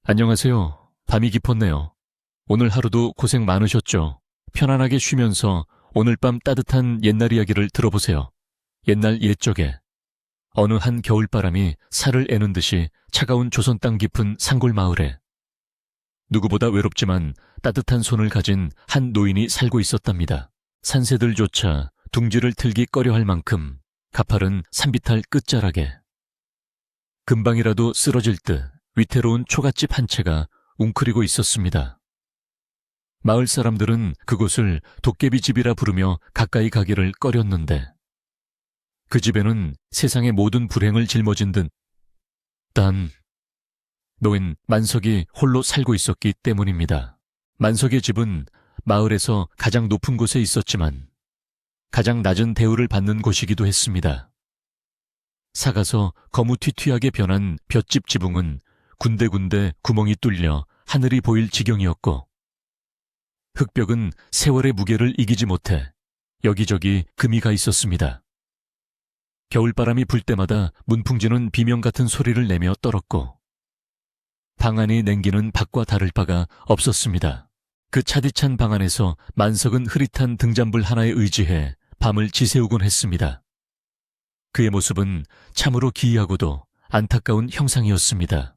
안녕하세요. 밤이 깊었네요. 오늘 하루도 고생 많으셨죠? 편안하게 쉬면서 오늘 밤 따뜻한 옛날 이야기를 들어보세요. 옛날 옛적에 어느 한 겨울바람이 살을 애는 듯이 차가운 조선 땅 깊은 산골 마을에 누구보다 외롭지만 따뜻한 손을 가진 한 노인이 살고 있었답니다. 산새들조차 둥지를 틀기 꺼려할 만큼 가파른 산비탈 끝자락에 금방이라도 쓰러질 듯 위태로운 초가집 한 채가 웅크리고 있었습니다. 마을 사람들은 그곳을 도깨비집이라 부르며 가까이 가기를 꺼렸는데 그 집에는 세상의 모든 불행을 짊어진 듯 단 노인 만석이 홀로 살고 있었기 때문입니다. 만석의 집은 마을에서 가장 높은 곳에 있었지만 가장 낮은 대우를 받는 곳이기도 했습니다. 사가서 거무튀튀하게 변한 볏집 지붕은 군데군데 구멍이 뚫려 하늘이 보일 지경이었고 흙벽은 세월의 무게를 이기지 못해 여기저기 금이 가 있었습니다. 겨울바람이 불 때마다 문풍지는 비명 같은 소리를 내며 떨었고 방 안이 냉기는 밖과 다를 바가 없었습니다. 그 차디찬 방 안에서 만석은 흐릿한 등잔불 하나에 의지해 밤을 지새우곤 했습니다. 그의 모습은 참으로 기이하고도 안타까운 형상이었습니다.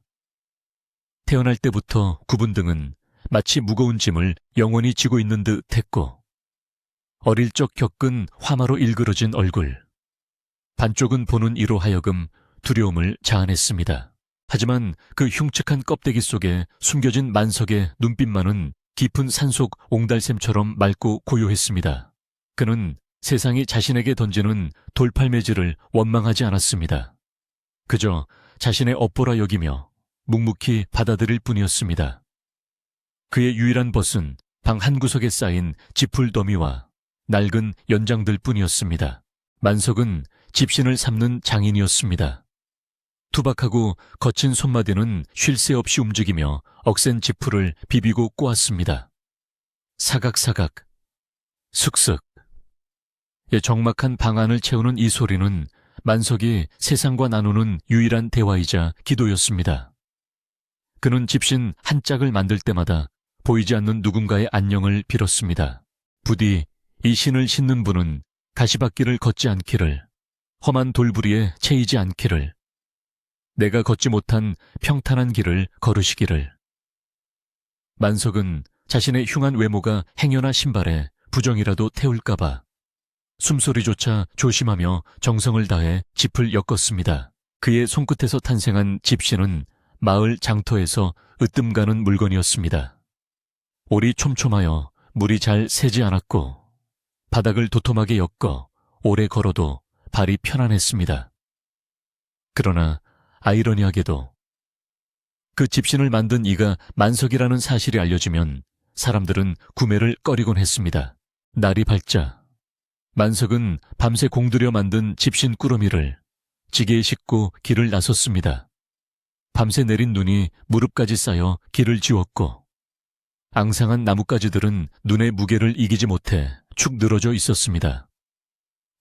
태어날 때부터 굽은 등은 마치 무거운 짐을 영원히 지고 있는 듯 했고 어릴 적 겪은 화마로 일그러진 얼굴, 반쪽은 보는 이로 하여금 두려움을 자아냈습니다. 하지만 그 흉측한 껍데기 속에 숨겨진 만석의 눈빛만은 깊은 산속 옹달샘처럼 맑고 고요했습니다. 그는 세상이 자신에게 던지는 돌팔매질을 원망하지 않았습니다. 그저 자신의 업보라 여기며 묵묵히 받아들일 뿐이었습니다. 그의 유일한 벗은 방 한구석에 쌓인 지풀 더미와 낡은 연장들 뿐이었습니다. 만석은 집신을 삶는 장인이었습니다. 투박하고 거친 손마디는 쉴 새 없이 움직이며 억센 지풀을 비비고 꼬았습니다. 사각사각, 슥슥. 적막한 방 안을 채우는 이 소리는 만석이 세상과 나누는 유일한 대화이자 기도였습니다. 그는 집신 한 짝을 만들 때마다 보이지 않는 누군가의 안녕을 빌었습니다. 부디 이 신을 신는 분은 가시밭길을 걷지 않기를, 험한 돌부리에 채이지 않기를, 내가 걷지 못한 평탄한 길을 걸으시기를. 만석은 자신의 흉한 외모가 행여나 신발에 부정이라도 태울까봐 숨소리조차 조심하며 정성을 다해 짚을 엮었습니다. 그의 손끝에서 탄생한 집신은 마을 장터에서 으뜸가는 물건이었습니다. 올이 촘촘하여 물이 잘 새지 않았고 바닥을 도톰하게 엮어 오래 걸어도 발이 편안했습니다. 그러나 아이러니하게도 그 집신을 만든 이가 만석이라는 사실이 알려지면 사람들은 구매를 꺼리곤 했습니다. 날이 밝자 만석은 밤새 공들여 만든 집신 꾸러미를 지게에 싣고 길을 나섰습니다. 밤새 내린 눈이 무릎까지 쌓여 길을 지웠고 앙상한 나뭇가지들은 눈의 무게를 이기지 못해 축 늘어져 있었습니다.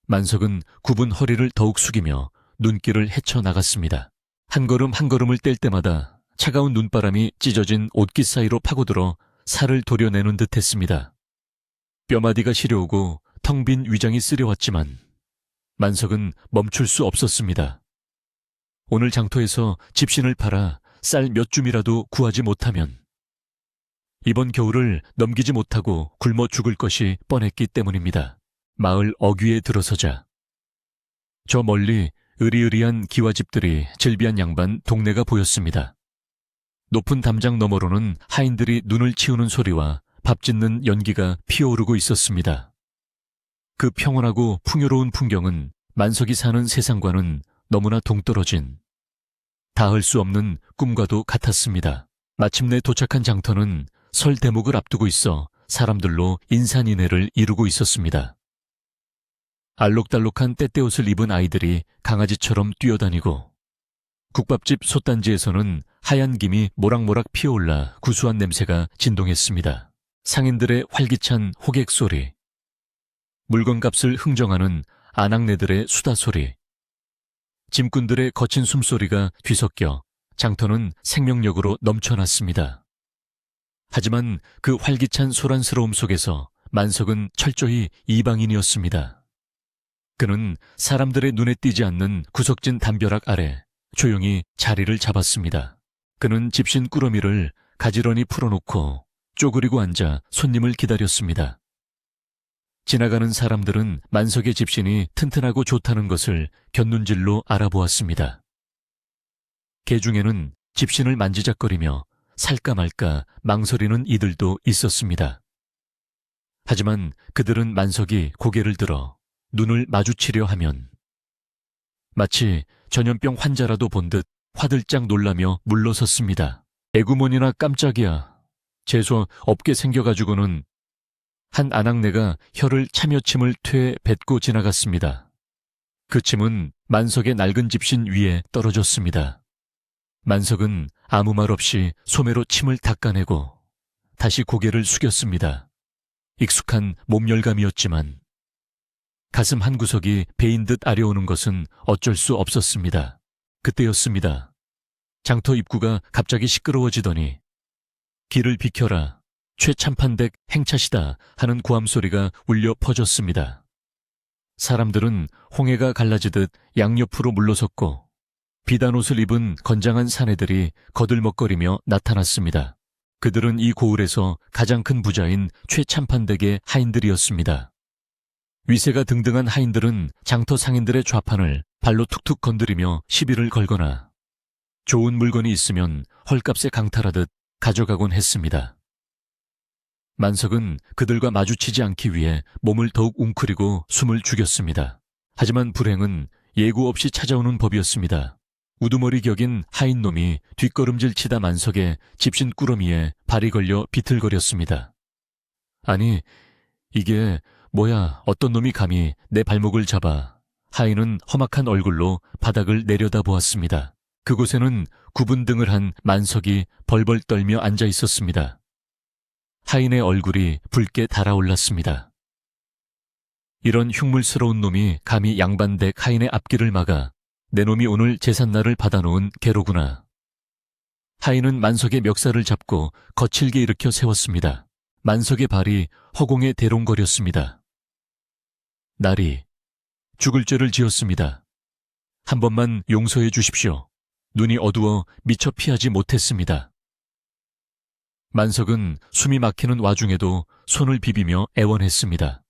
만석은 굽은 허리를 더욱 숙이며 눈길을 헤쳐나갔습니다. 한 걸음 한 걸음을 뗄 때마다 차가운 눈바람이 찢어진 옷깃 사이로 파고들어 살을 도려내는 듯 했습니다. 뼈마디가 시려오고 텅 빈 위장이 쓰려왔지만 만석은 멈출 수 없었습니다. 오늘 장터에서 집신을 팔아 쌀 몇 줌이라도 구하지 못하면 이번 겨울을 넘기지 못하고 굶어 죽을 것이 뻔했기 때문입니다. 마을 어귀에 들어서자 저 멀리 으리으리한 기와집들이 즐비한 양반 동네가 보였습니다. 높은 담장 너머로는 하인들이 눈을 치우는 소리와 밥 짓는 연기가 피어오르고 있었습니다. 그 평온하고 풍요로운 풍경은 만석이 사는 세상과는 너무나 동떨어진 닿을 수 없는 꿈과도 같았습니다. 마침내 도착한 장터는 설 대목을 앞두고 있어 사람들로 인산인해를 이루고 있었습니다. 알록달록한 때때옷을 입은 아이들이 강아지처럼 뛰어다니고 국밥집 솥단지에서는 하얀 김이 모락모락 피어올라 구수한 냄새가 진동했습니다. 상인들의 활기찬 호객 소리, 물건값을 흥정하는 아낙네들의 수다 소리, 짐꾼들의 거친 숨소리가 뒤섞여 장터는 생명력으로 넘쳐났습니다. 하지만 그 활기찬 소란스러움 속에서 만석은 철저히 이방인이었습니다. 그는 사람들의 눈에 띄지 않는 구석진 담벼락 아래 조용히 자리를 잡았습니다. 그는 집신 꾸러미를 가지런히 풀어놓고 쪼그리고 앉아 손님을 기다렸습니다. 지나가는 사람들은 만석의 집신이 튼튼하고 좋다는 것을 곁눈질로 알아보았습니다. 개 중에는 집신을 만지작거리며 살까 말까 망설이는 이들도 있었습니다. 하지만 그들은 만석이 고개를 들어 눈을 마주치려 하면 마치 전염병 환자라도 본 듯 화들짝 놀라며 물러섰습니다. 에구먼이나 깜짝이야. 재수 없게 생겨가지고는. 한 아낙네가 혀를 차며 침을 퇴 뱉고 지나갔습니다. 그 침은 만석의 낡은 집신 위에 떨어졌습니다. 만석은 아무 말 없이 소매로 침을 닦아내고 다시 고개를 숙였습니다. 익숙한 몸열감이었지만 가슴 한구석이 베인 듯 아려오는 것은 어쩔 수 없었습니다. 그때였습니다. 장터 입구가 갑자기 시끄러워지더니 길을 비켜라, 최참판댁 행차시다 하는 고함소리가 울려 퍼졌습니다. 사람들은 홍해가 갈라지듯 양옆으로 물러섰고 비단옷을 입은 건장한 사내들이 거들먹거리며 나타났습니다. 그들은 이 고을에서 가장 큰 부자인 최참판댁의 하인들이었습니다. 위세가 등등한 하인들은 장터 상인들의 좌판을 발로 툭툭 건드리며 시비를 걸거나 좋은 물건이 있으면 헐값에 강탈하듯 가져가곤 했습니다. 만석은 그들과 마주치지 않기 위해 몸을 더욱 웅크리고 숨을 죽였습니다. 하지만 불행은 예고 없이 찾아오는 법이었습니다. 우두머리 격인 하인놈이 뒷걸음질 치다 만석의 집신 꾸러미에 발이 걸려 비틀거렸습니다. 아니, 이게 뭐야, 어떤 놈이 감히 내 발목을 잡아. 하인은 험악한 얼굴로 바닥을 내려다보았습니다. 그곳에는 굽은 등을 한 만석이 벌벌 떨며 앉아 있었습니다. 하인의 얼굴이 붉게 달아올랐습니다. 이런 흉물스러운 놈이 감히 양반댁 하인의 앞길을 막아 내 놈이 오늘 제삿날을 받아놓은 개로구나. 하인은 만석의 멱살을 잡고 거칠게 일으켜 세웠습니다. 만석의 발이 허공에 대롱거렸습니다. 날이 죽을 죄를 지었습니다. 한 번만 용서해 주십시오. 눈이 어두워 미처 피하지 못했습니다. 만석은 숨이 막히는 와중에도 손을 비비며 애원했습니다.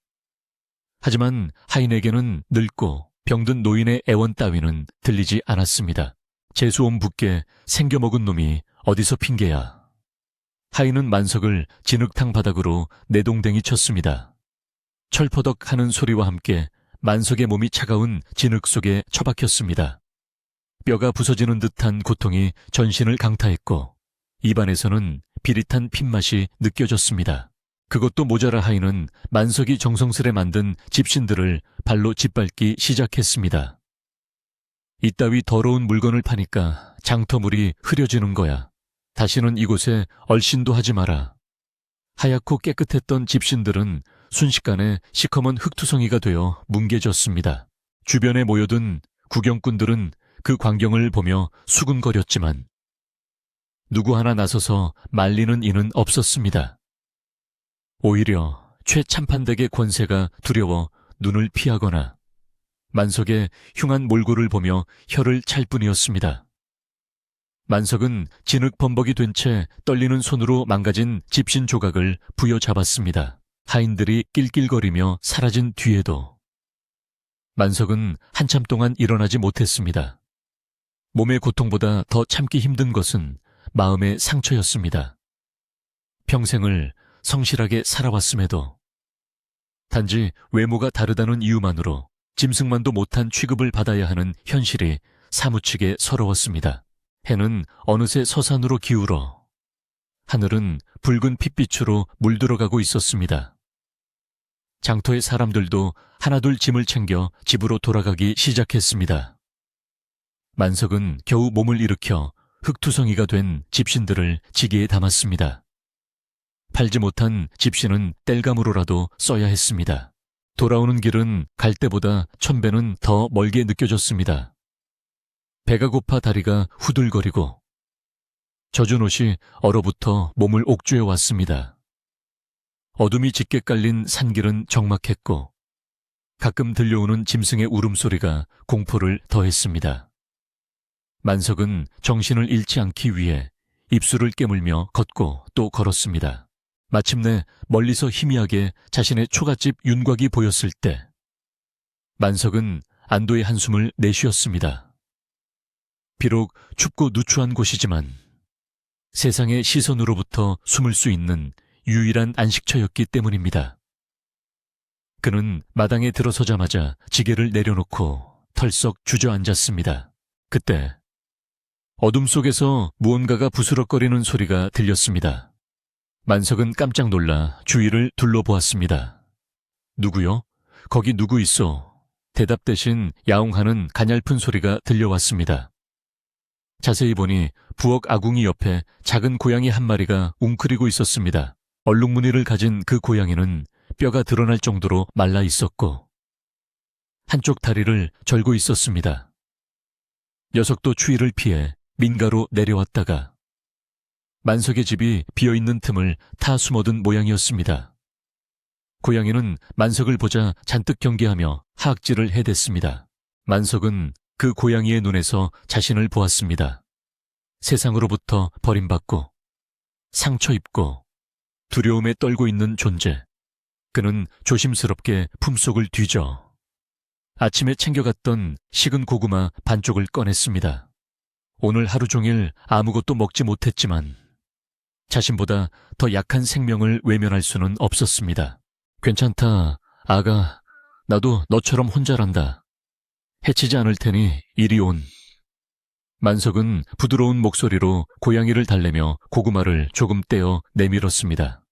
하지만 하인에게는 늙고 병든 노인의 애원 따위는 들리지 않았습니다. 재수온 붓게 생겨먹은 놈이 어디서 핑계야. 하인은 만석을 진흙탕 바닥으로 내동댕이 쳤습니다. 철퍼덕 하는 소리와 함께 만석의 몸이 차가운 진흙 속에 처박혔습니다. 뼈가 부서지는 듯한 고통이 전신을 강타했고 입안에서는 비릿한 핏맛이 느껴졌습니다. 그것도 모자라 하인은 만석이 정성스레 만든 집신들을 발로 짓밟기 시작했습니다. 이따위 더러운 물건을 파니까 장터물이 흐려지는 거야. 다시는 이곳에 얼씬도 하지 마라. 하얗고 깨끗했던 집신들은 순식간에 시커먼 흙투성이가 되어 뭉개졌습니다. 주변에 모여든 구경꾼들은 그 광경을 보며 수군거렸지만 누구 하나 나서서 말리는 이는 없었습니다. 오히려 최참판댁의 권세가 두려워 눈을 피하거나 만석의 흉한 몰골을 보며 혀를 찰 뿐이었습니다. 만석은 진흙 범벅이 된 채 떨리는 손으로 망가진 집신 조각을 부여잡았습니다. 하인들이 낄낄거리며 사라진 뒤에도 만석은 한참 동안 일어나지 못했습니다. 몸의 고통보다 더 참기 힘든 것은 마음의 상처였습니다. 평생을 성실하게 살아왔음에도 단지 외모가 다르다는 이유만으로 짐승만도 못한 취급을 받아야 하는 현실이 사무치게 서러웠습니다. 해는 어느새 서산으로 기울어 하늘은 붉은 핏빛으로 물들어가고 있었습니다. 장터의 사람들도 하나둘 짐을 챙겨 집으로 돌아가기 시작했습니다. 만석은 겨우 몸을 일으켜 흙투성이가 된 집신들을 지게에 담았습니다. 팔지 못한 집신은 땔감으로라도 써야 했습니다. 돌아오는 길은 갈 때보다 1000배는 더 멀게 느껴졌습니다. 배가 고파 다리가 후들거리고 젖은 옷이 얼어붙어 몸을 옥죄어 왔습니다. 어둠이 짙게 깔린 산길은 적막했고 가끔 들려오는 짐승의 울음소리가 공포를 더했습니다. 만석은 정신을 잃지 않기 위해 입술을 깨물며 걷고 또 걸었습니다. 마침내 멀리서 희미하게 자신의 초가집 윤곽이 보였을 때 만석은 안도의 한숨을 내쉬었습니다. 비록 춥고 누추한 곳이지만 세상의 시선으로부터 숨을 수 있는 유일한 안식처였기 때문입니다. 그는 마당에 들어서자마자 지게를 내려놓고 털썩 주저앉았습니다. 그때 어둠 속에서 무언가가 부스럭거리는 소리가 들렸습니다. 만석은 깜짝 놀라 주위를 둘러보았습니다. 누구요? 거기 누구 있어? 대답 대신 야옹하는 가냘픈 소리가 들려왔습니다. 자세히 보니 부엌 아궁이 옆에 작은 고양이 한 마리가 웅크리고 있었습니다. 얼룩무늬를 가진 그 고양이는 뼈가 드러날 정도로 말라 있었고 한쪽 다리를 절고 있었습니다. 녀석도 추위를 피해 민가로 내려왔다가 만석의 집이 비어있는 틈을 타 숨어든 모양이었습니다. 고양이는 만석을 보자 잔뜩 경계하며 하악질을 해댔습니다. 만석은 그 고양이의 눈에서 자신을 보았습니다. 세상으로부터 버림받고 상처 입고 두려움에 떨고 있는 존재. 그는 조심스럽게 품속을 뒤져 아침에 챙겨갔던 식은 고구마 반쪽을 꺼냈습니다. 오늘 하루 종일 아무것도 먹지 못했지만 자신보다 더 약한 생명을 외면할 수는 없었습니다. 괜찮다, 아가. 나도 너처럼 혼자란다. 해치지 않을 테니 이리 온. 만석은 부드러운 목소리로 고양이를 달래며 고구마를 조금 떼어 내밀었습니다.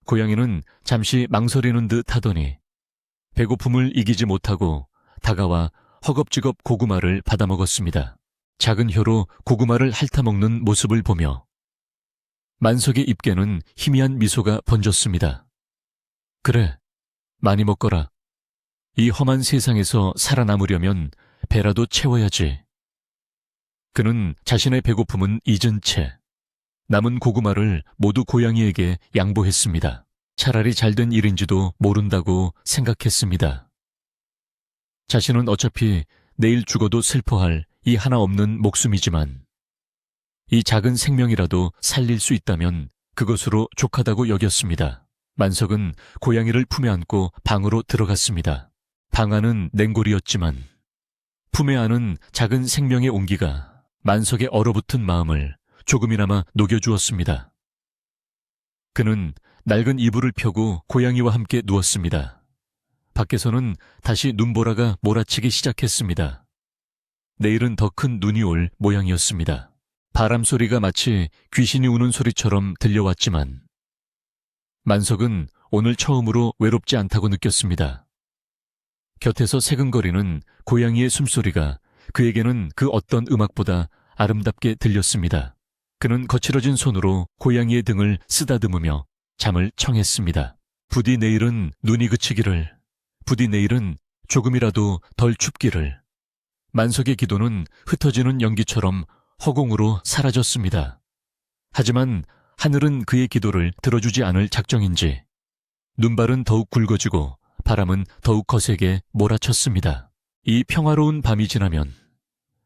고양이는 잠시 망설이는 듯 하더니 배고픔을 이기지 못하고 다가와 허겁지겁 고구마를 받아먹었습니다. 작은 혀로 고구마를 핥아먹는 모습을 보며 만석의 입에는 희미한 미소가 번졌습니다. 그래, 많이 먹거라. 이 험한 세상에서 살아남으려면 배라도 채워야지. 그는 자신의 배고픔은 잊은 채 남은 고구마를 모두 고양이에게 양보했습니다. 차라리 잘된 일인지도 모른다고 생각했습니다. 자신은 어차피 내일 죽어도 슬퍼할 이 하나 없는 목숨이지만 이 작은 생명이라도 살릴 수 있다면 그것으로 족하다고 여겼습니다. 만석은 고양이를 품에 안고 방으로 들어갔습니다. 방 안은 냉골이었지만 품에 안은 작은 생명의 온기가 만석의 얼어붙은 마음을 조금이나마 녹여주었습니다. 그는 낡은 이불을 펴고 고양이와 함께 누웠습니다. 밖에서는 다시 눈보라가 몰아치기 시작했습니다. 내일은 더 큰 눈이 올 모양이었습니다. 바람 소리가 마치 귀신이 우는 소리처럼 들려왔지만 만석은 오늘 처음으로 외롭지 않다고 느꼈습니다. 곁에서 새근거리는 고양이의 숨소리가 그에게는 그 어떤 음악보다 아름답게 들렸습니다. 그는 거칠어진 손으로 고양이의 등을 쓰다듬으며 잠을 청했습니다. 부디 내일은 눈이 그치기를, 부디 내일은 조금이라도 덜 춥기를. 만석의 기도는 흩어지는 연기처럼 허공으로 사라졌습니다. 하지만 하늘은 그의 기도를 들어주지 않을 작정인지 눈발은 더욱 굵어지고 바람은 더욱 거세게 몰아쳤습니다. 이 평화로운 밤이 지나면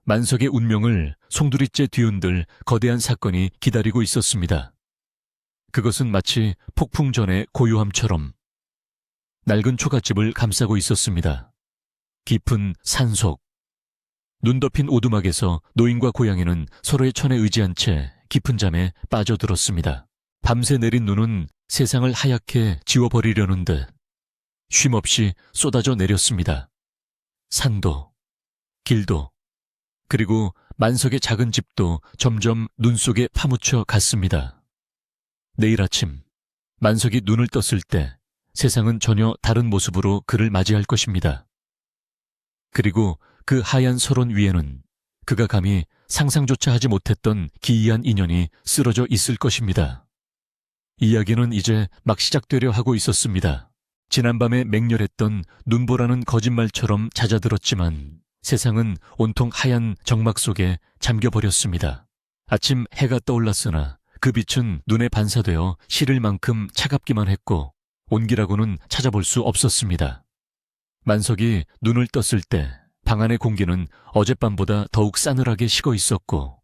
만석의 운명을 송두리째 뒤흔들 거대한 사건이 기다리고 있었습니다. 그것은 마치 폭풍 전의 고요함처럼 낡은 초가집을 감싸고 있었습니다. 깊은 산속, 눈 덮인 오두막에서 노인과 고양이는 서로의 천에 의지한 채 깊은 잠에 빠져들었습니다. 밤새 내린 눈은 세상을 하얗게 지워버리려는 듯 쉼없이 쏟아져 내렸습니다. 산도, 길도, 그리고 만석의 작은 집도 점점 눈 속에 파묻혀 갔습니다. 내일 아침 만석이 눈을 떴을 때 세상은 전혀 다른 모습으로 그를 맞이할 것입니다. 그리고 그 하얀 설원 위에는 그가 감히 상상조차 하지 못했던 기이한 인연이 쓰러져 있을 것입니다. 이야기는 이제 막 시작되려 하고 있었습니다. 지난밤에 맹렬했던 눈보라는 거짓말처럼 잦아들었지만 세상은 온통 하얀 정막 속에 잠겨버렸습니다. 아침 해가 떠올랐으나 그 빛은 눈에 반사되어 시릴 만큼 차갑기만 했고 온기라고는 찾아볼 수 없었습니다. 만석이 눈을 떴을 때 방 안의 공기는 어젯밤보다 더욱 싸늘하게 식어 있었고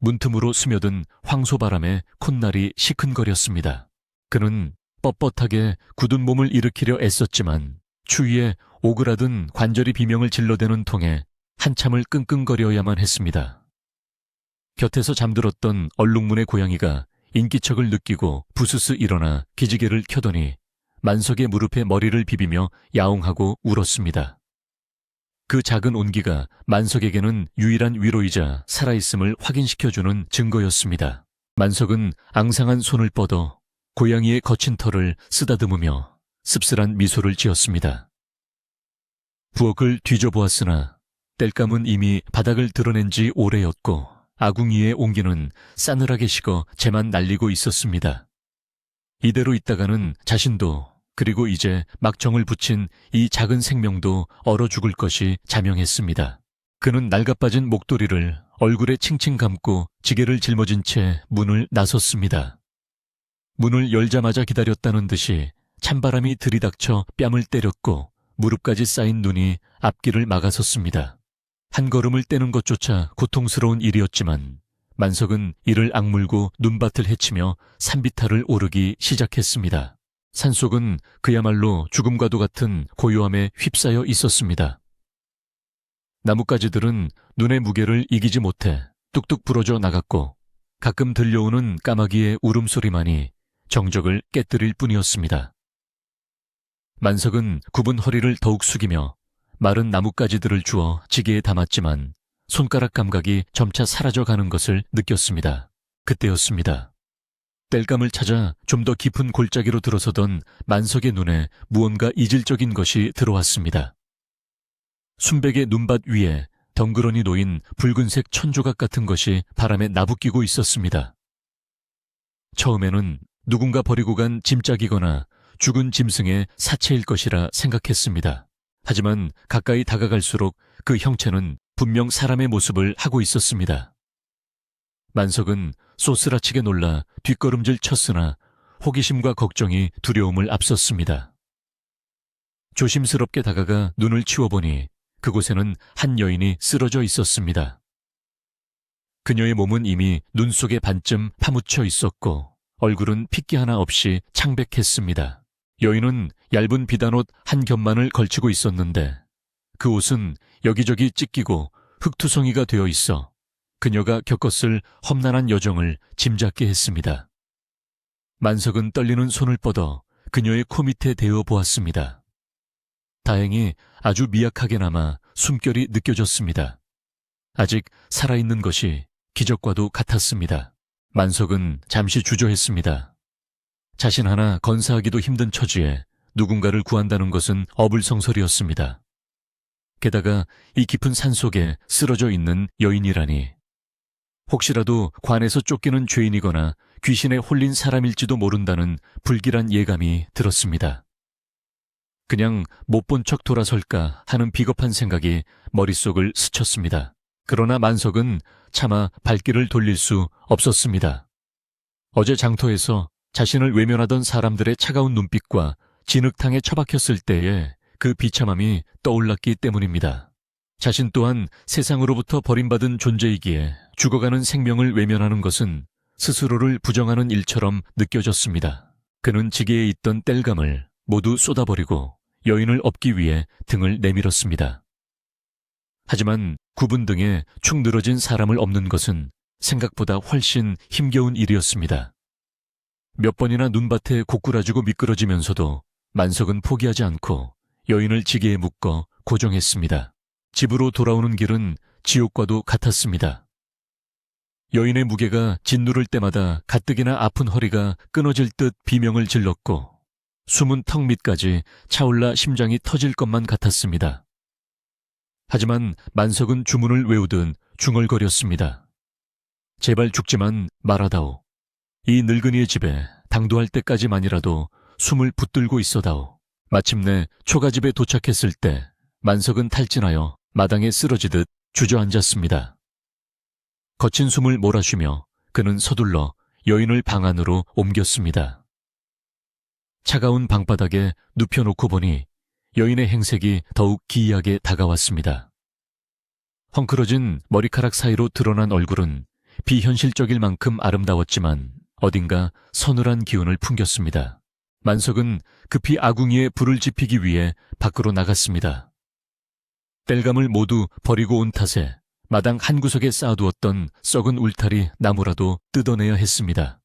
문틈으로 스며든 황소바람에 콧날이 시큰거렸습니다. 그는 뻣뻣하게 굳은 몸을 일으키려 애썼지만 추위에 오그라든 관절이 비명을 질러대는 통에 한참을 끙끙거려야만 했습니다. 곁에서 잠들었던 얼룩무늬 고양이가 인기척을 느끼고 부스스 일어나 기지개를 켜더니 만석의 무릎에 머리를 비비며 야옹하고 울었습니다. 그 작은 온기가 만석에게는 유일한 위로이자 살아있음을 확인시켜주는 증거였습니다. 만석은 앙상한 손을 뻗어 고양이의 거친 털을 쓰다듬으며 씁쓸한 미소를 지었습니다. 부엌을 뒤져보았으나 땔감은 이미 바닥을 드러낸 지 오래였고 아궁이의 온기는 싸늘하게 식어 재만 날리고 있었습니다. 이대로 있다가는 자신도 그리고 이제 막 정을 붙인 이 작은 생명도 얼어 죽을 것이 자명했습니다. 그는 낡아빠진 목도리를 얼굴에 칭칭 감고 지게를 짊어진 채 문을 나섰습니다. 문을 열자마자 기다렸다는 듯이 찬바람이 들이닥쳐 뺨을 때렸고 무릎까지 쌓인 눈이 앞길을 막아섰습니다. 한 걸음을 떼는 것조차 고통스러운 일이었지만 만석은 이를 악물고 눈밭을 헤치며 산비탈을 오르기 시작했습니다. 산속은 그야말로 죽음과도 같은 고요함에 휩싸여 있었습니다. 나뭇가지들은 눈의 무게를 이기지 못해 뚝뚝 부러져 나갔고 가끔 들려오는 까마귀의 울음소리만이 정적을 깨뜨릴 뿐이었습니다. 만석은 굽은 허리를 더욱 숙이며 마른 나뭇가지들을 주워 지게에 담았지만 손가락 감각이 점차 사라져가는 것을 느꼈습니다. 그때였습니다. 땔감을 찾아 좀 더 깊은 골짜기로 들어서던 만석의 눈에 무언가 이질적인 것이 들어왔습니다. 순백의 눈밭 위에 덩그러니 놓인 붉은색 천조각 같은 것이 바람에 나부끼고 있었습니다. 처음에는 누군가 버리고 간 짐짝이거나 죽은 짐승의 사체일 것이라 생각했습니다. 하지만 가까이 다가갈수록 그 형체는 분명 사람의 모습을 하고 있었습니다. 만석은 쏘스라치게 놀라 뒷걸음질 쳤으나 호기심과 걱정이 두려움을 앞섰습니다. 조심스럽게 다가가 눈을 치워보니 그곳에는 한 여인이 쓰러져 있었습니다. 그녀의 몸은 이미 눈 속에 반쯤 파묻혀 있었고 얼굴은 핏기 하나 없이 창백했습니다. 여인은 얇은 비단옷 한 겹만을 걸치고 있었는데 그 옷은 여기저기 찢기고 흙투성이가 되어 있어 그녀가 겪었을 험난한 여정을 짐작게 했습니다. 만석은 떨리는 손을 뻗어 그녀의 코 밑에 대어 보았습니다. 다행히 아주 미약하게나마 숨결이 느껴졌습니다. 아직 살아있는 것이 기적과도 같았습니다. 만석은 잠시 주저했습니다. 자신 하나 건사하기도 힘든 처지에 누군가를 구한다는 것은 어불성설이었습니다. 게다가 이 깊은 산속에 쓰러져 있는 여인이라니 혹시라도 관에서 쫓기는 죄인이거나 귀신에 홀린 사람일지도 모른다는 불길한 예감이 들었습니다. 그냥 못 본 척 돌아설까 하는 비겁한 생각이 머릿속을 스쳤습니다. 그러나 만석은 차마 발길을 돌릴 수 없었습니다. 어제 장터에서 자신을 외면하던 사람들의 차가운 눈빛과 진흙탕에 처박혔을 때의 그 비참함이 떠올랐기 때문입니다. 자신 또한 세상으로부터 버림받은 존재이기에 죽어가는 생명을 외면하는 것은 스스로를 부정하는 일처럼 느껴졌습니다. 그는 지게에 있던 땔감을 모두 쏟아버리고 여인을 업기 위해 등을 내밀었습니다. 하지만 굽은 등에 축 늘어진 사람을 업는 것은 생각보다 훨씬 힘겨운 일이었습니다. 몇 번이나 눈밭에 고꾸라지고 미끄러지면서도 만석은 포기하지 않고 여인을 지게에 묶어 고정했습니다. 집으로 돌아오는 길은 지옥과도 같았습니다. 여인의 무게가 짓누를 때마다 가뜩이나 아픈 허리가 끊어질 듯 비명을 질렀고 숨은 턱 밑까지 차올라 심장이 터질 것만 같았습니다. 하지만 만석은 주문을 외우듯 중얼거렸습니다. 제발 죽지만 말아다오. 이 늙은이의 집에 당도할 때까지만이라도 숨을 붙들고 있어다오. 마침내 초가집에 도착했을 때 만석은 탈진하여 마당에 쓰러지듯 주저앉았습니다. 거친 숨을 몰아쉬며 그는 서둘러 여인을 방 안으로 옮겼습니다. 차가운 방바닥에 눕혀놓고 보니 여인의 행색이 더욱 기이하게 다가왔습니다. 헝클어진 머리카락 사이로 드러난 얼굴은 비현실적일 만큼 아름다웠지만 어딘가 서늘한 기운을 풍겼습니다. 만석은 급히 아궁이에 불을 지피기 위해 밖으로 나갔습니다. 땔감을 모두 버리고 온 탓에 마당 한 구석에 쌓아두었던 썩은 울타리 나무라도 뜯어내야 했습니다.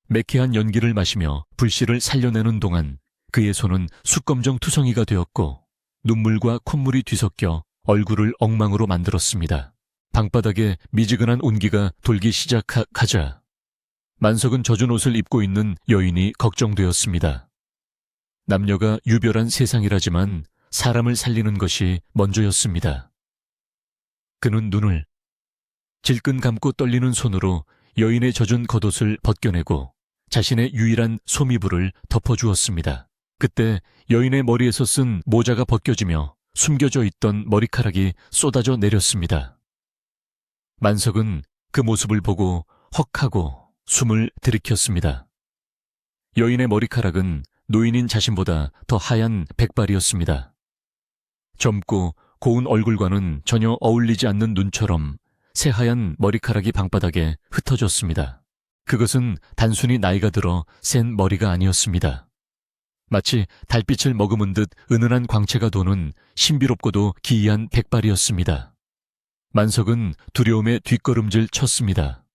매캐한 연기를 마시며 불씨를 살려내는 동안 그의 손은 숯검정 투성이가 되었고 눈물과 콧물이 뒤섞여 얼굴을 엉망으로 만들었습니다. 방바닥에 미지근한 온기가 돌기 시작하자 만석은 젖은 옷을 입고 있는 여인이 걱정되었습니다. 남녀가 유별한 세상이라지만 사람을 살리는 것이 먼저였습니다. 그는 눈을 질끈 감고 떨리는 손으로 여인의 젖은 겉옷을 벗겨내고 자신의 유일한 소미불을 덮어주었습니다. 그때 여인의 머리에서 쓴 모자가 벗겨지며 숨겨져 있던 머리카락이 쏟아져 내렸습니다. 만석은 그 모습을 보고 헉하고 숨을 들이켰습니다. 여인의 머리카락은 노인인 자신보다 더 하얀 백발이었습니다. 젊고 고운 얼굴과는 전혀 어울리지 않는 눈처럼 새하얀 머리카락이 방바닥에 흩어졌습니다. 그것은 단순히 나이가 들어 센 머리가 아니었습니다. 마치 달빛을 머금은 듯 은은한 광채가 도는 신비롭고도 기이한 백발이었습니다. 만석은 두려움에 뒷걸음질 쳤습니다.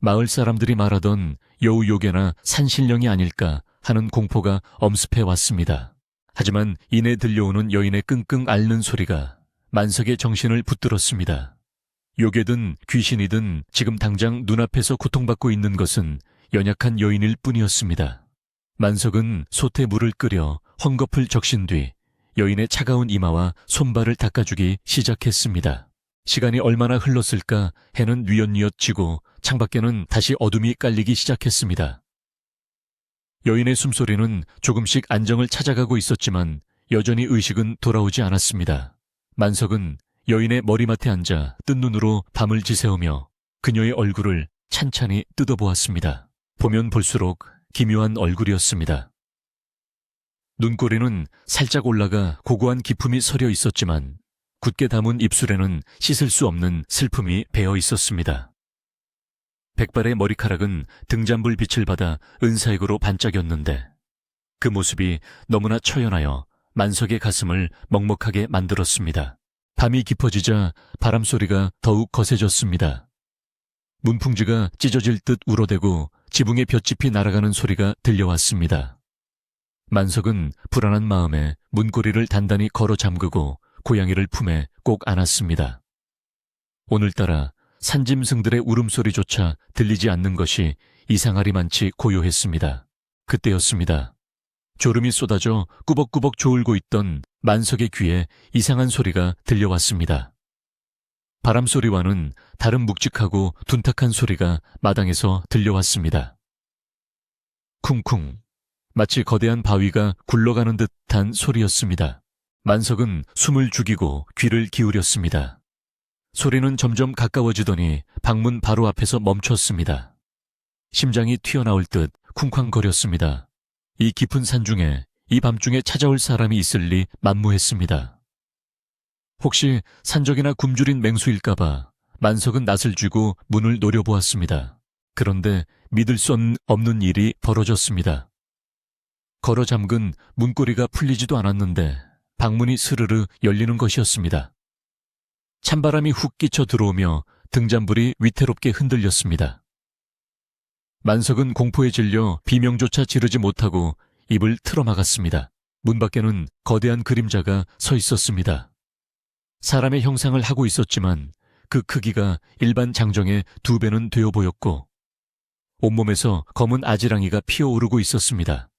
마을 사람들이 말하던 여우요괴나 산신령이 아닐까 하는 공포가 엄습해 왔습니다. 하지만 이내 들려오는 여인의 끙끙 앓는 소리가 만석의 정신을 붙들었습니다. 요괴든 귀신이든 지금 당장 눈앞에서 고통받고 있는 것은 연약한 여인일 뿐이었습니다. 만석은 솥에 물을 끓여 헝겊을 적신 뒤 여인의 차가운 이마와 손발을 닦아주기 시작했습니다. 시간이 얼마나 흘렀을까 해는 뉘엿뉘엿 지고 창밖에는 다시 어둠이 깔리기 시작했습니다. 여인의 숨소리는 조금씩 안정을 찾아가고 있었지만 여전히 의식은 돌아오지 않았습니다. 만석은 여인의 머리맡에 앉아 뜬 눈으로 밤을 지새우며 그녀의 얼굴을 찬찬히 뜯어보았습니다. 보면 볼수록 기묘한 얼굴이었습니다. 눈꼬리는 살짝 올라가 고고한 기품이 서려 있었지만 굳게 담은 입술에는 씻을 수 없는 슬픔이 배어 있었습니다. 백발의 머리카락은 등잔불 빛을 받아 은사액으로 반짝였는데 그 모습이 너무나 처연하여 만석의 가슴을 먹먹하게 만들었습니다. 밤이 깊어지자 바람소리가 더욱 거세졌습니다. 문풍지가 찢어질 듯 울어대고 지붕에 볏짚이 날아가는 소리가 들려왔습니다. 만석은 불안한 마음에 문고리를 단단히 걸어 잠그고 고양이를 품에 꼭 안았습니다. 오늘따라 산짐승들의 울음소리조차 들리지 않는 것이 이상하리만치 고요했습니다. 그때였습니다. 졸음이 쏟아져 꾸벅꾸벅 조울고 있던 만석의 귀에 이상한 소리가 들려왔습니다. 바람소리와는 다른 묵직하고 둔탁한 소리가 마당에서 들려왔습니다. 쿵쿵, 마치 거대한 바위가 굴러가는 듯한 소리였습니다. 만석은 숨을 죽이고 귀를 기울였습니다. 소리는 점점 가까워지더니 방문 바로 앞에서 멈췄습니다. 심장이 튀어나올 듯 쿵쾅거렸습니다. 이 깊은 산중에 이 밤중에 찾아올 사람이 있을 리 만무했습니다. 혹시 산적이나 굶주린 맹수일까봐 만석은 낯을 쥐고 문을 노려보았습니다. 그런데 믿을 수 없는 일이 벌어졌습니다. 걸어 잠근 문고리가 풀리지도 않았는데 방문이 스르르 열리는 것이었습니다. 찬바람이 훅 끼쳐 들어오며 등잔불이 위태롭게 흔들렸습니다. 만석은 공포에 질려 비명조차 지르지 못하고 입을 틀어막았습니다. 문 밖에는 거대한 그림자가 서 있었습니다. 사람의 형상을 하고 있었지만 그 크기가 일반 장정의 2배는 되어 보였고 온몸에서 검은 아지랑이가 피어오르고 있었습니다.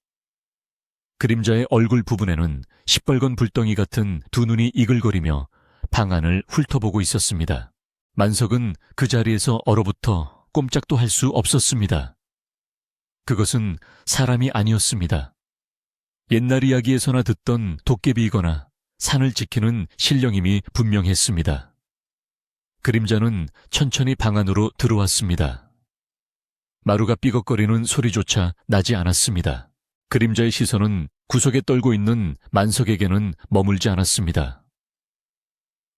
그림자의 얼굴 부분에는 시뻘건 불덩이 같은 두 눈이 이글거리며 방 안을 훑어보고 있었습니다. 만석은 그 자리에서 얼어붙어 꼼짝도 할 수 없었습니다. 그것은 사람이 아니었습니다. 옛날 이야기에서나 듣던 도깨비이거나 산을 지키는 신령임이 분명했습니다. 그림자는 천천히 방 안으로 들어왔습니다. 마루가 삐걱거리는 소리조차 나지 않았습니다. 그림자의 시선은 구석에 떨고 있는 만석에게는 머물지 않았습니다.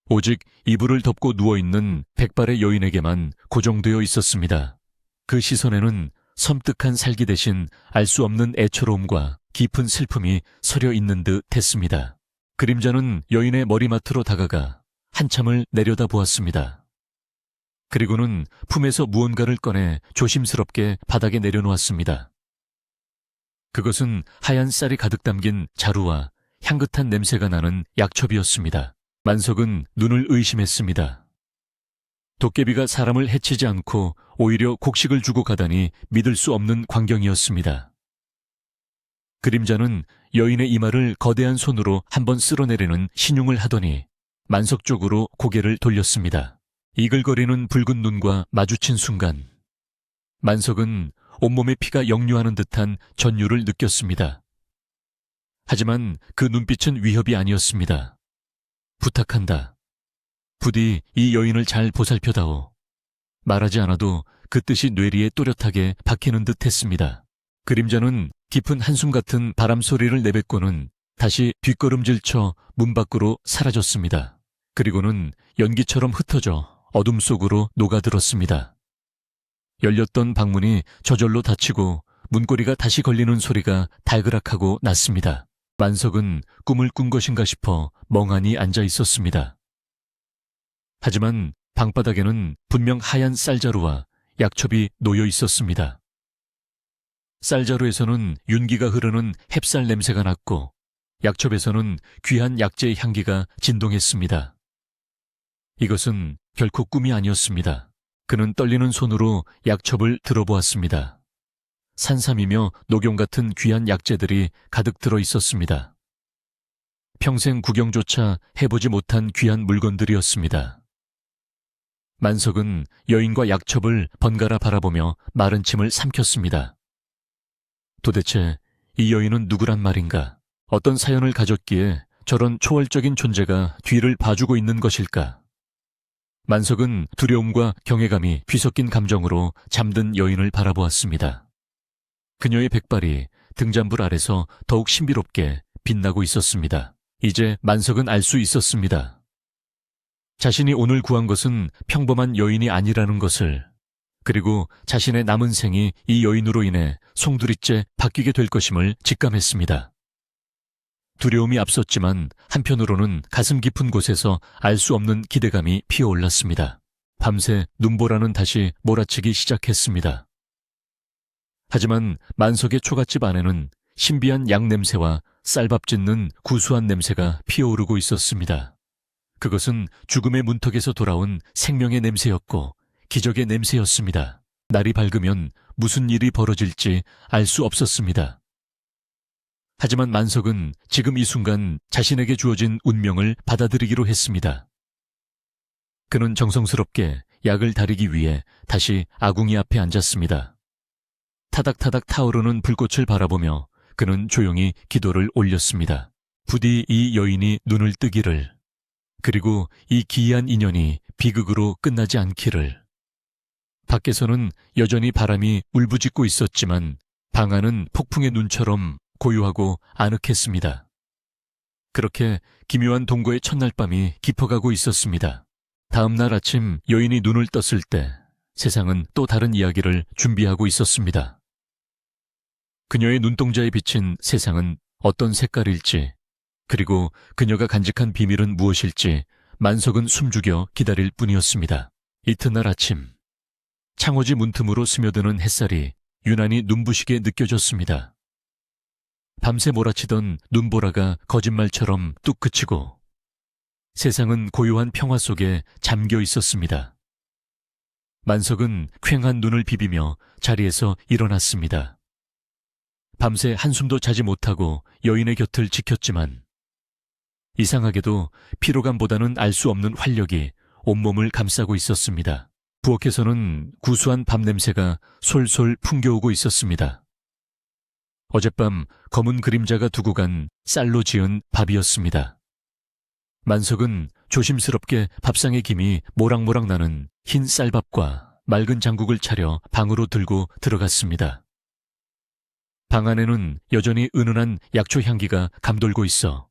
오직 이불을 덮고 누워있는 백발의 여인에게만 고정되어 있었습니다. 그 시선에는 섬뜩한 살기 대신 알 수 없는 애처로움과 깊은 슬픔이 서려 있는 듯 했습니다. 그림자는 여인의 머리맡으로 다가가 한참을 내려다보았습니다. 그리고는 품에서 무언가를 꺼내 조심스럽게 바닥에 내려놓았습니다. 그것은 하얀 쌀이 가득 담긴 자루와 향긋한 냄새가 나는 약첩이었습니다. 만석은 눈을 의심했습니다. 도깨비가 사람을 해치지 않고 오히려 곡식을 주고 가다니 믿을 수 없는 광경이었습니다. 그림자는 여인의 이마를 거대한 손으로 한번 쓸어내리는 신용을 하더니 만석 쪽으로 고개를 돌렸습니다. 이글거리는 붉은 눈과 마주친 순간 만석은 온몸에 피가 역류하는 듯한 전율을 느꼈습니다. 하지만 그 눈빛은 위협이 아니었습니다. 부탁한다. 부디 이 여인을 잘 보살펴다오. 말하지 않아도 그 뜻이 뇌리에 또렷하게 박히는 듯 했습니다. 그림자는 깊은 한숨 같은 바람 소리를 내뱉고는 다시 뒷걸음질쳐 문 밖으로 사라졌습니다. 그리고는 연기처럼 흩어져 어둠 속으로 녹아들었습니다. 열렸던 방문이 저절로 닫히고 문고리가 다시 걸리는 소리가 달그락하고 났습니다. 만석은 꿈을 꾼 것인가 싶어 멍하니 앉아 있었습니다. 하지만 방바닥에는 분명 하얀 쌀자루와 약첩이 놓여 있었습니다. 쌀자루에서는 윤기가 흐르는 햅쌀 냄새가 났고 약첩에서는 귀한 약재의 향기가 진동했습니다. 이것은 결코 꿈이 아니었습니다. 그는 떨리는 손으로 약첩을 들어보았습니다. 산삼이며 녹용 같은 귀한 약재들이 가득 들어 있었습니다. 평생 구경조차 해보지 못한 귀한 물건들이었습니다. 만석은 여인과 약첩을 번갈아 바라보며 마른 침을 삼켰습니다. 도대체 이 여인은 누구란 말인가? 어떤 사연을 가졌기에 저런 초월적인 존재가 뒤를 봐주고 있는 것일까? 만석은 두려움과 경외감이 뒤섞인 감정으로 잠든 여인을 바라보았습니다. 그녀의 백발이 등잔불 아래서 더욱 신비롭게 빛나고 있었습니다. 이제 만석은 알 수 있었습니다. 자신이 오늘 구한 것은 평범한 여인이 아니라는 것을, 그리고 자신의 남은 생이 이 여인으로 인해 송두리째 바뀌게 될 것임을 직감했습니다. 두려움이 앞섰지만 한편으로는 가슴 깊은 곳에서 알 수 없는 기대감이 피어올랐습니다. 밤새 눈보라는 다시 몰아치기 시작했습니다. 하지만 만석의 초가집 안에는 신비한 양 냄새와 쌀밥 짓는 구수한 냄새가 피어오르고 있었습니다. 그것은 죽음의 문턱에서 돌아온 생명의 냄새였고 기적의 냄새였습니다. 날이 밝으면 무슨 일이 벌어질지 알 수 없었습니다. 하지만 만석은 지금 이 순간 자신에게 주어진 운명을 받아들이기로 했습니다. 그는 정성스럽게 약을 다리기 위해 다시 아궁이 앞에 앉았습니다. 타닥타닥 타오르는 불꽃을 바라보며 그는 조용히 기도를 올렸습니다. 부디 이 여인이 눈을 뜨기를, 그리고 이 기이한 인연이 비극으로 끝나지 않기를. 밖에서는 여전히 바람이 울부짖고 있었지만 방 안은 폭풍의 눈처럼 고요하고 아늑했습니다. 그렇게 기묘한 동거의 첫날 밤이 깊어가고 있었습니다. 다음 날 아침 여인이 눈을 떴을 때 세상은 또 다른 이야기를 준비하고 있었습니다. 그녀의 눈동자에 비친 세상은 어떤 색깔일지, 그리고 그녀가 간직한 비밀은 무엇일지 만석은 숨죽여 기다릴 뿐이었습니다. 이튿날 아침, 창호지 문틈으로 스며드는 햇살이 유난히 눈부시게 느껴졌습니다. 밤새 몰아치던 눈보라가 거짓말처럼 뚝 그치고 세상은 고요한 평화 속에 잠겨 있었습니다. 만석은 퀭한 눈을 비비며 자리에서 일어났습니다. 밤새 한숨도 자지 못하고 여인의 곁을 지켰지만 이상하게도 피로감보다는 알 수 없는 활력이 온몸을 감싸고 있었습니다. 부엌에서는 구수한 밥 냄새가 솔솔 풍겨오고 있었습니다. 어젯밤 검은 그림자가 두고 간 쌀로 지은 밥이었습니다. 만석은 조심스럽게 밥상의 김이 모락모락 나는 흰 쌀밥과 맑은 장국을 차려 방으로 들고 들어갔습니다. 방 안에는 여전히 은은한 약초 향기가 감돌고 있어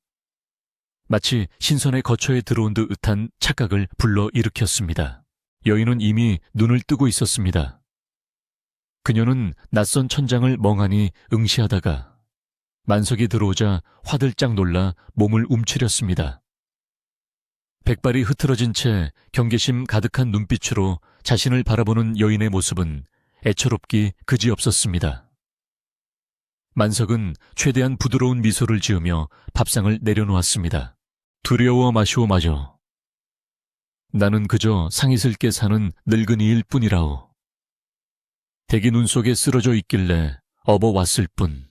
마치 신선의 거처에 들어온 듯한 착각을 불러일으켰습니다. 여인은 이미 눈을 뜨고 있었습니다. 그녀는 낯선 천장을 멍하니 응시하다가 만석이 들어오자 화들짝 놀라 몸을 움츠렸습니다. 백발이 흐트러진 채 경계심 가득한 눈빛으로 자신을 바라보는 여인의 모습은 애처롭기 그지없었습니다. 만석은 최대한 부드러운 미소를 지으며 밥상을 내려놓았습니다. 두려워 마시오 마저. 나는 그저 상이슬게 사는 늙은이일 뿐이라오. 대기 눈 속에 쓰러져 있길래 업어왔을 뿐.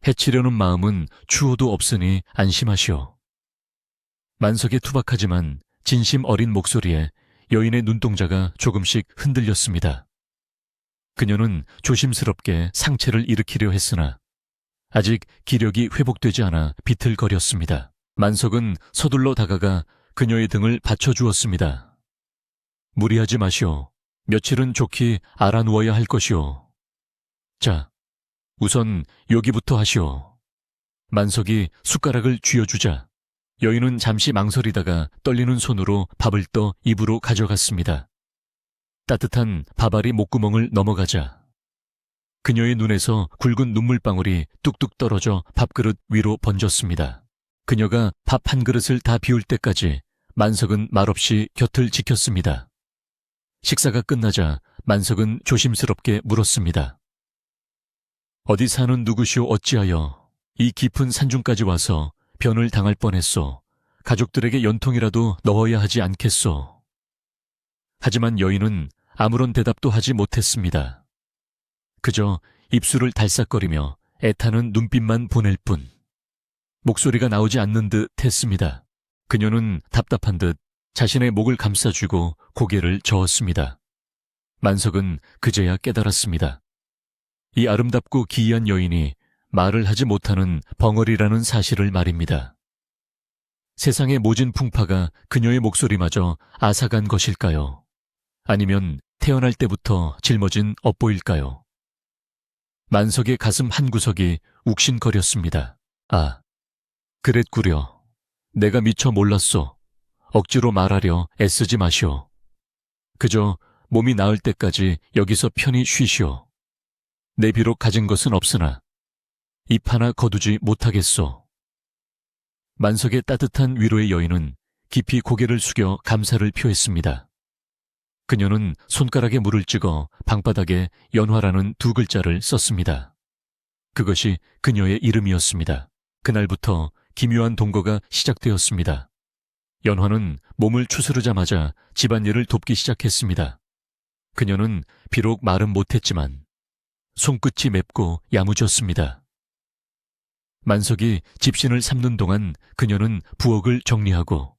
해치려는 마음은 추호도 없으니 안심하시오. 만석의 투박하지만 진심 어린 목소리에 여인의 눈동자가 조금씩 흔들렸습니다. 그녀는 조심스럽게 상체를 일으키려 했으나 아직 기력이 회복되지 않아 비틀거렸습니다. 만석은 서둘러 다가가 그녀의 등을 받쳐주었습니다. 무리하지 마시오. 며칠은 좋게 알아누워야 할 것이오. 자, 우선 여기부터 하시오. 만석이 숟가락을 쥐어주자 여인은 잠시 망설이다가 떨리는 손으로 밥을 떠 입으로 가져갔습니다. 따뜻한 밥알이 목구멍을 넘어가자 그녀의 눈에서 굵은 눈물방울이 뚝뚝 떨어져 밥그릇 위로 번졌습니다. 그녀가 밥 한 그릇을 다 비울 때까지 만석은 말없이 곁을 지켰습니다. 식사가 끝나자 만석은 조심스럽게 물었습니다. 어디 사는 누구시오 어찌하여 이 깊은 산중까지 와서 변을 당할 뻔했소. 가족들에게 연통이라도 넣어야 하지 않겠소. 하지만 여인은 아무런 대답도 하지 못했습니다. 그저 입술을 달싹거리며 애타는 눈빛만 보낼 뿐. 목소리가 나오지 않는 듯 했습니다. 그녀는 답답한 듯 자신의 목을 감싸쥐고 고개를 저었습니다. 만석은 그제야 깨달았습니다. 이 아름답고 기이한 여인이 말을 하지 못하는 벙어리라는 사실을 말입니다. 세상의 모진 풍파가 그녀의 목소리마저 앗아간 것일까요? 아니면 태어날 때부터 짊어진 업보일까요? 만석의 가슴 한구석이 욱신거렸습니다. 아, 그랬구려. 내가 미처 몰랐소. 억지로 말하려 애쓰지 마시오. 그저 몸이 나을 때까지 여기서 편히 쉬시오. 내 비록 가진 것은 없으나 입 하나 거두지 못하겠소. 만석의 따뜻한 위로의 여인은 깊이 고개를 숙여 감사를 표했습니다. 그녀는 손가락에 물을 찍어 방바닥에 연화라는 두 글자를 썼습니다. 그것이 그녀의 이름이었습니다. 그날부터 기묘한 동거가 시작되었습니다. 연화는 몸을 추스르자마자 집안일을 돕기 시작했습니다. 그녀는 비록 말은 못했지만 손끝이 맵고 야무졌습니다. 만석이 집신을 삶는 동안 그녀는 부엌을 정리하고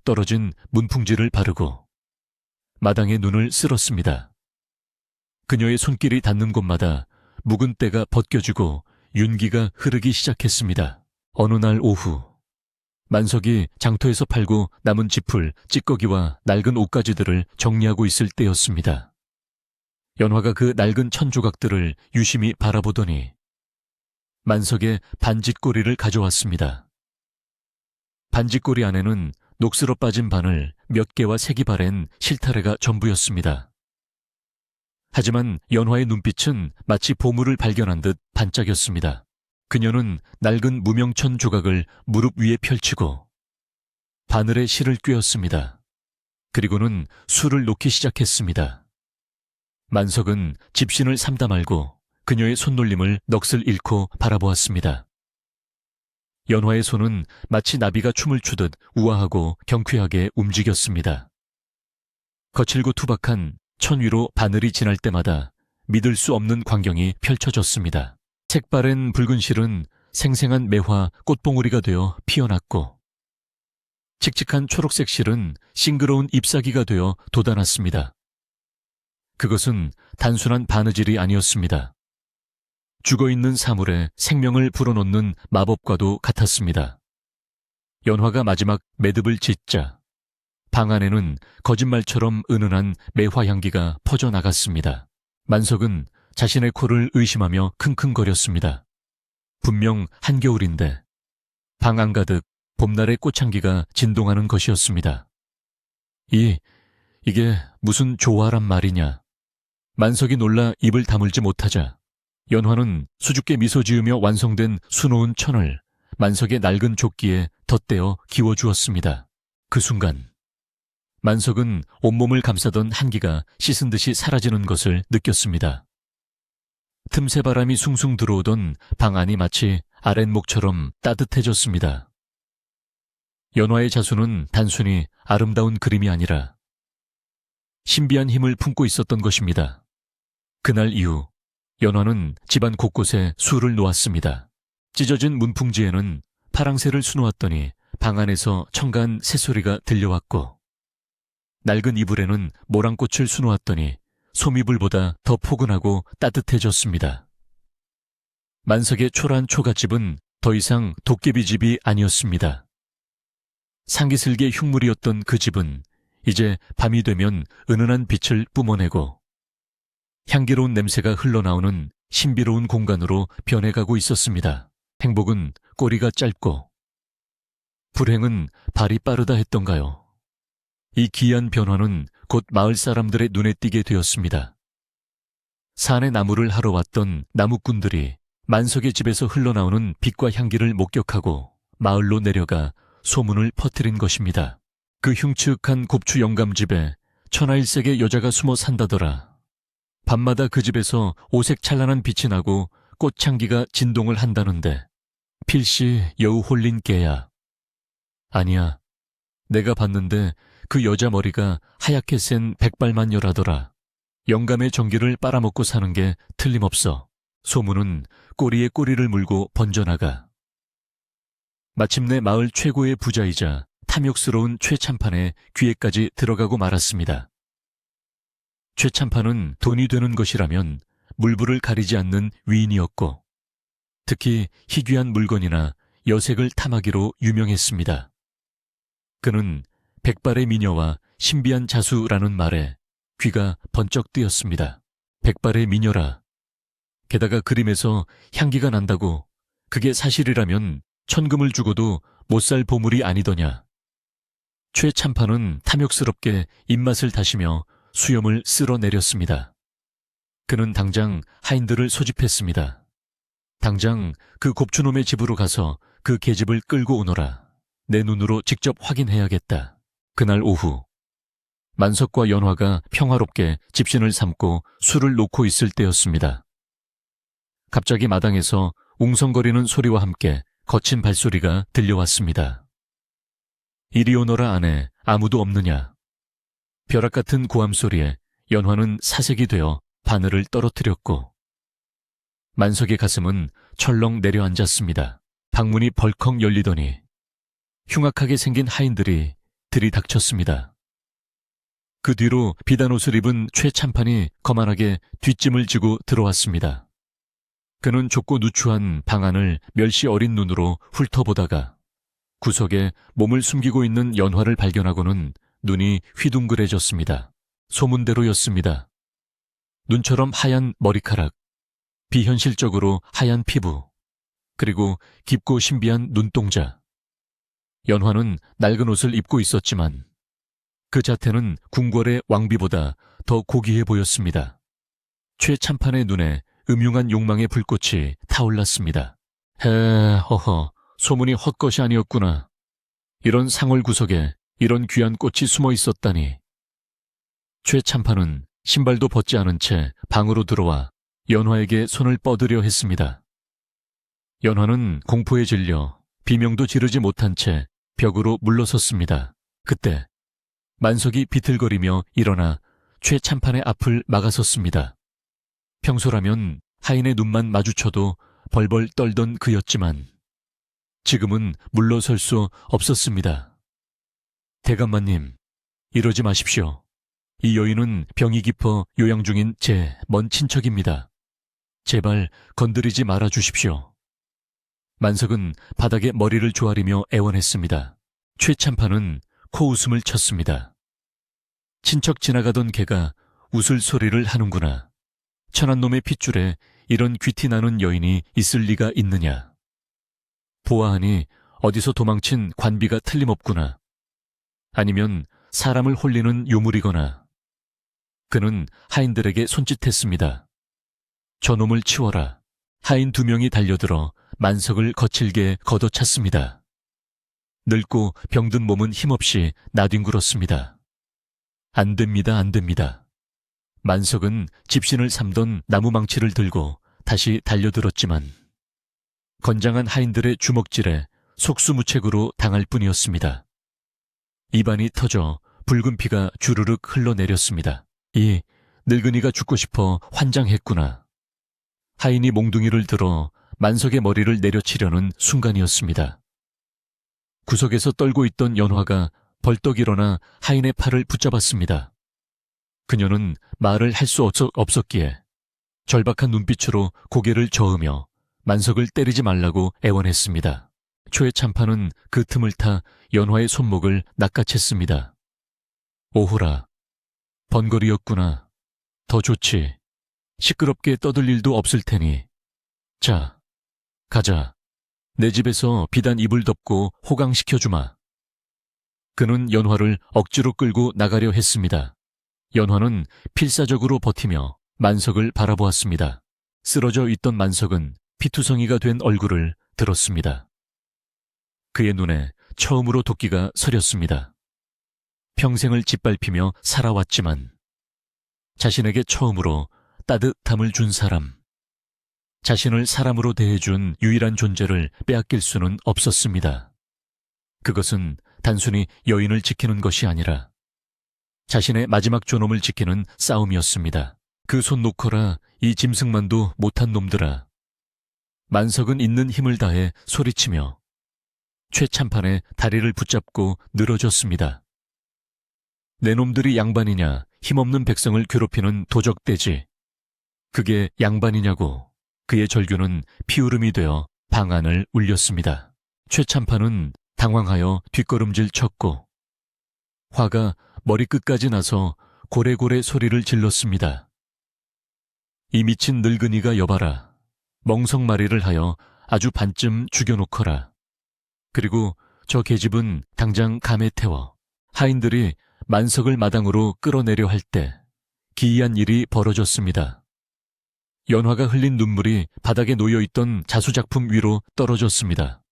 떨어진 문풍지를 바르고 마당에 눈을 쓸었습니다. 그녀의 손길이 닿는 곳마다 묵은 때가 벗겨지고 윤기가 흐르기 시작했습니다. 어느 날 오후 만석이 장터에서 팔고 남은 지풀, 찌꺼기와 낡은 옷가지들을 정리하고 있을 때였습니다. 연화가 그 낡은 천 조각들을 유심히 바라보더니 만석의 반짓꼬리를 가져왔습니다. 반짓꼬리 안에는 녹슬어 빠진 바늘 몇 개와 색이 바랜 실타래가 전부였습니다. 하지만 연화의 눈빛은 마치 보물을 발견한 듯 반짝였습니다. 그녀는 낡은 무명천 조각을 무릎 위에 펼치고 바늘에 실을 꿰었습니다. 그리고는 술을 놓기 시작했습니다. 만석은 집신을 삼다 말고 그녀의 손놀림을 넋을 잃고 바라보았습니다. 연화의 손은 마치 나비가 춤을 추듯 우아하고 경쾌하게 움직였습니다. 거칠고 투박한 천 위로 바늘이 지날 때마다 믿을 수 없는 광경이 펼쳐졌습니다. 색바랜 붉은 실은 생생한 매화 꽃봉오리가 되어 피어났고 칙칙한 초록색 실은 싱그러운 잎사귀가 되어 돋아났습니다. 그것은 단순한 바느질이 아니었습니다. 죽어있는 사물에 생명을 불어넣는 마법과도 같았습니다. 연화가 마지막 매듭을 짓자 방 안에는 거짓말처럼 은은한 매화 향기가 퍼져나갔습니다. 만석은 자신의 코를 의심하며 킁킁거렸습니다. 분명 한겨울인데 방 안가득 봄날의 꽃향기가 진동하는 것이었습니다. 이게 무슨 조화란 말이냐. 만석이 놀라 입을 다물지 못하자 연화는 수줍게 미소 지으며 완성된 수놓은 천을 만석의 낡은 조끼에 덧대어 기워주었습니다. 그 순간 만석은 온몸을 감싸던 한기가 씻은 듯이 사라지는 것을 느꼈습니다. 틈새 바람이 숭숭 들어오던 방 안이 마치 아랫목처럼 따뜻해졌습니다. 연화의 자수는 단순히 아름다운 그림이 아니라 신비한 힘을 품고 있었던 것입니다. 그날 이후 연화는 집안 곳곳에 술을 놓았습니다. 찢어진 문풍지에는 파랑새를 수놓았더니 방 안에서 청가한 새소리가 들려왔고 낡은 이불에는 모랑꽃을 수놓았더니 소미불보다 더 포근하고 따뜻해졌습니다. 만석의 초라한 초가집은 더 이상 도깨비집이 아니었습니다. 상기슬개 흉물이었던 그 집은 이제 밤이 되면 은은한 빛을 뿜어내고 향기로운 냄새가 흘러나오는 신비로운 공간으로 변해가고 있었습니다. 행복은 꼬리가 짧고 불행은 발이 빠르다 했던가요? 이 기이한 변화는 곧 마을 사람들의 눈에 띄게 되었습니다. 산에 나무를 하러 왔던 나무꾼들이 만석의 집에서 흘러나오는 빛과 향기를 목격하고 마을로 내려가 소문을 퍼뜨린 것입니다. 그 흉측한 곱추 영감집에 천하일색의 여자가 숨어 산다더라. 밤마다 그 집에서 오색 찬란한 빛이 나고 꽃향기가 진동을 한다는데 필시 여우 홀린 개야. 아니야. 내가 봤는데 그 여자 머리가 하얗게 센 백발만여라더라. 영감의 정기를 빨아먹고 사는 게 틀림없어. 소문은 꼬리에 꼬리를 물고 번져나가. 마침내 마을 최고의 부자이자 탐욕스러운 최참판의 귀에까지 들어가고 말았습니다. 최참판은 돈이 되는 것이라면 물불을 가리지 않는 위인이었고 특히 희귀한 물건이나 여색을 탐하기로 유명했습니다. 그는 백발의 미녀와 신비한 자수라는 말에 귀가 번쩍 뜨였습니다. 백발의 미녀라. 게다가 그림에서 향기가 난다고 그게 사실이라면 천금을 주고도 못 살 보물이 아니더냐. 최참판은 탐욕스럽게 입맛을 다시며 수염을 쓸어내렸습니다. 그는 당장 하인들을 소집했습니다. 당장 그 곱추놈의 집으로 가서 그 계집을 끌고 오너라. 내 눈으로 직접 확인해야겠다. 그날 오후 만석과 연화가 평화롭게 집신을 삼고 술을 놓고 있을 때였습니다. 갑자기 마당에서 웅성거리는 소리와 함께 거친 발소리가 들려왔습니다. 이리 오너라 안에 아무도 없느냐. 벼락 같은 고함 소리에 연화는 사색이 되어 바늘을 떨어뜨렸고 만석의 가슴은 철렁 내려앉았습니다. 방문이 벌컥 열리더니 흉악하게 생긴 하인들이 들이닥쳤습니다. 그 뒤로 비단 옷을 입은 최참판이 거만하게 뒷짐을 지고 들어왔습니다. 그는 좁고 누추한 방 안을 멸시 어린 눈으로 훑어보다가 구석에 몸을 숨기고 있는 연화를 발견하고는 눈이 휘둥그레졌습니다. 소문대로였습니다. 눈처럼 하얀 머리카락, 비현실적으로 하얀 피부, 그리고 깊고 신비한 눈동자. 연화는 낡은 옷을 입고 있었지만 그 자태는 궁궐의 왕비보다 더 고귀해 보였습니다. 최참판의 눈에 음흉한 욕망의 불꽃이 타올랐습니다. 허허, 소문이 헛것이 아니었구나. 이런 상월 구석에 이런 귀한 꽃이 숨어 있었다니. 최참판은 신발도 벗지 않은 채 방으로 들어와 연화에게 손을 뻗으려 했습니다. 연화는 공포에 질려 비명도 지르지 못한 채 벽으로 물러섰습니다. 그때 만석이 비틀거리며 일어나 최참판의 앞을 막아섰습니다. 평소라면 하인의 눈만 마주쳐도 벌벌 떨던 그였지만 지금은 물러설 수 없었습니다. 대감마님, 이러지 마십시오. 이 여인은 병이 깊어 요양 중인 제 먼 친척입니다. 제발 건드리지 말아 주십시오. 만석은 바닥에 머리를 조아리며 애원했습니다. 최참판은 코웃음을 쳤습니다. 친척 지나가던 개가 웃을 소리를 하는구나. 천한 놈의 핏줄에 이런 귀티 나는 여인이 있을 리가 있느냐. 보아하니 어디서 도망친 관비가 틀림없구나. 아니면 사람을 홀리는 요물이거나. 그는 하인들에게 손짓했습니다. 저놈을 치워라. 하인 2명이 달려들어 만석을 거칠게 걷어찼습니다. 늙고 병든 몸은 힘없이 나뒹굴었습니다. 안 됩니다, 안 됩니다. 만석은 집신을 삼던 나무망치를 들고 다시 달려들었지만 건장한 하인들의 주먹질에 속수무책으로 당할 뿐이었습니다. 입안이 터져 붉은 피가 주르륵 흘러내렸습니다. 이 늙은이가 죽고 싶어 환장했구나. 하인이 몽둥이를 들어 만석의 머리를 내려치려는 순간이었습니다. 구석에서 떨고 있던 연화가 벌떡 일어나 하인의 팔을 붙잡았습니다. 그녀는 말을 할 수 없었기에 절박한 눈빛으로 고개를 저으며 만석을 때리지 말라고 애원했습니다. 최참판은 그 틈을 타 연화의 손목을 낚아챘습니다. 오호라, 번거리였구나. 더 좋지. 시끄럽게 떠들 일도 없을 테니. 자, 가자. 내 집에서 비단 이불 덮고 호강시켜주마. 그는 연화를 억지로 끌고 나가려 했습니다. 연화는 필사적으로 버티며 만석을 바라보았습니다. 쓰러져 있던 만석은 피투성이가 된 얼굴을 들었습니다. 그의 눈에 처음으로 도끼가 서렸습니다. 평생을 짓밟히며 살아왔지만 자신에게 처음으로 따뜻함을 준 사람, 자신을 사람으로 대해준 유일한 존재를 빼앗길 수는 없었습니다. 그것은 단순히 여인을 지키는 것이 아니라 자신의 마지막 존엄을 지키는 싸움이었습니다. 그 손 놓거라, 이 짐승만도 못한 놈들아. 만석은 있는 힘을 다해 소리치며 최참판의 다리를 붙잡고 늘어졌습니다. 내 놈들이 양반이냐, 힘없는 백성을 괴롭히는 도적대지. 그게 양반이냐고. 그의 절규는 피울음이 되어 방 안을 울렸습니다. 최참판은 당황하여 뒷걸음질 쳤고 화가 머리끝까지 나서 고래고래 소리를 질렀습니다. 이 미친 늙은이가 여봐라. 멍석마리를 하여 아주 반쯤 죽여놓거라. 그리고 저 계집은 당장 감에 태워. 하인들이 만석을 마당으로 끌어내려 할 때 기이한 일이 벌어졌습니다. 연화가 흘린 눈물이 바닥에 놓여있던 자수작품 위로 떨어졌습니다.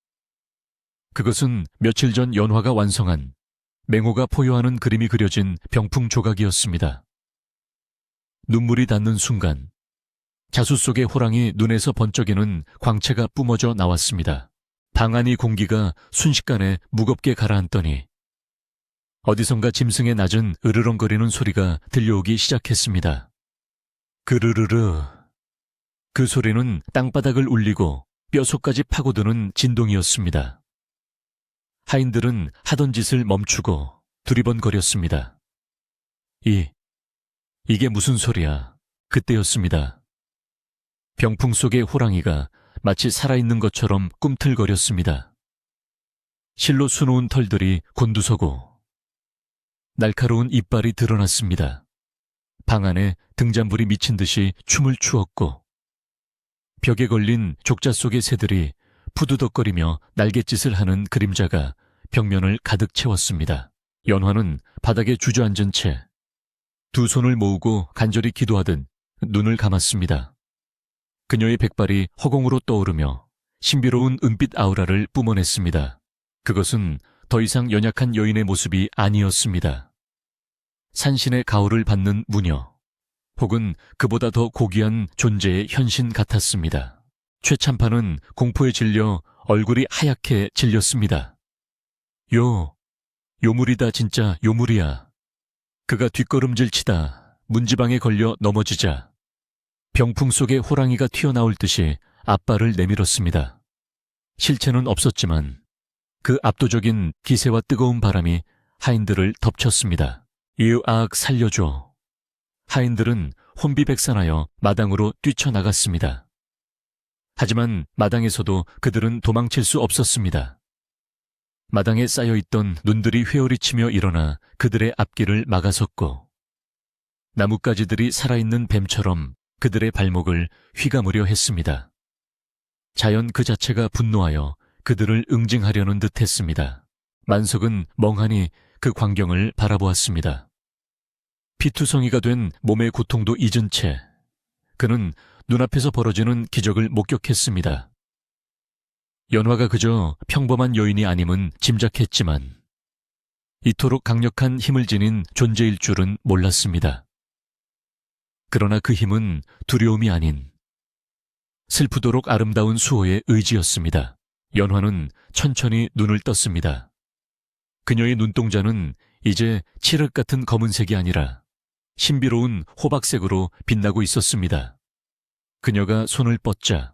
그것은 며칠 전 연화가 완성한 맹호가 포효하는 그림이 그려진 병풍 조각이었습니다. 눈물이 닿는 순간 자수 속의 호랑이 눈에서 번쩍이는 광채가 뿜어져 나왔습니다. 방 안의 공기가 순식간에 무겁게 가라앉더니 어디선가 짐승의 낮은 으르렁거리는 소리가 들려오기 시작했습니다. 그르르르. 그 소리는 땅바닥을 울리고 뼈속까지 파고드는 진동이었습니다. 하인들은 하던 짓을 멈추고 두리번거렸습니다. 이게 무슨 소리야. 그때였습니다. 병풍 속의 호랑이가 마치 살아있는 것처럼 꿈틀거렸습니다. 실로 수놓은 털들이 곤두서고 날카로운 이빨이 드러났습니다. 방 안에 등잔불이 미친 듯이 춤을 추었고 벽에 걸린 족자 속의 새들이 푸드덕거리며 날갯짓을 하는 그림자가 벽면을 가득 채웠습니다. 연화는 바닥에 주저앉은 채 두 손을 모으고 간절히 기도하듯 눈을 감았습니다. 그녀의 백발이 허공으로 떠오르며 신비로운 은빛 아우라를 뿜어냈습니다. 그것은 더 이상 연약한 여인의 모습이 아니었습니다. 산신의 가호를 받는 무녀, 혹은 그보다 더 고귀한 존재의 현신 같았습니다. 최참판은 공포에 질려 얼굴이 하얗게 질렸습니다. 요물이다, 진짜 요물이야. 그가 뒷걸음질 치다 문지방에 걸려 넘어지자 병풍 속에 호랑이가 튀어나올 듯이 앞발을 내밀었습니다. 실체는 없었지만 그 압도적인 기세와 뜨거운 바람이 하인들을 덮쳤습니다. 이으악 살려줘. 하인들은 혼비백산하여 마당으로 뛰쳐나갔습니다. 하지만 마당에서도 그들은 도망칠 수 없었습니다. 마당에 쌓여있던 눈들이 회오리치며 일어나 그들의 앞길을 막아섰고 나뭇가지들이 살아있는 뱀처럼 그들의 발목을 휘감으려 했습니다. 자연 그 자체가 분노하여 그들을 응징하려는 듯 했습니다. 만석은 멍하니 그 광경을 바라보았습니다. 피투성이가 된 몸의 고통도 잊은 채 그는 눈앞에서 벌어지는 기적을 목격했습니다. 연화가 그저 평범한 여인이 아님은 짐작했지만 이토록 강력한 힘을 지닌 존재일 줄은 몰랐습니다. 그러나 그 힘은 두려움이 아닌 슬프도록 아름다운 수호의 의지였습니다. 연화는 천천히 눈을 떴습니다. 그녀의 눈동자는 이제 칠흑 같은 검은색이 아니라 신비로운 호박색으로 빛나고 있었습니다. 그녀가 손을 뻗자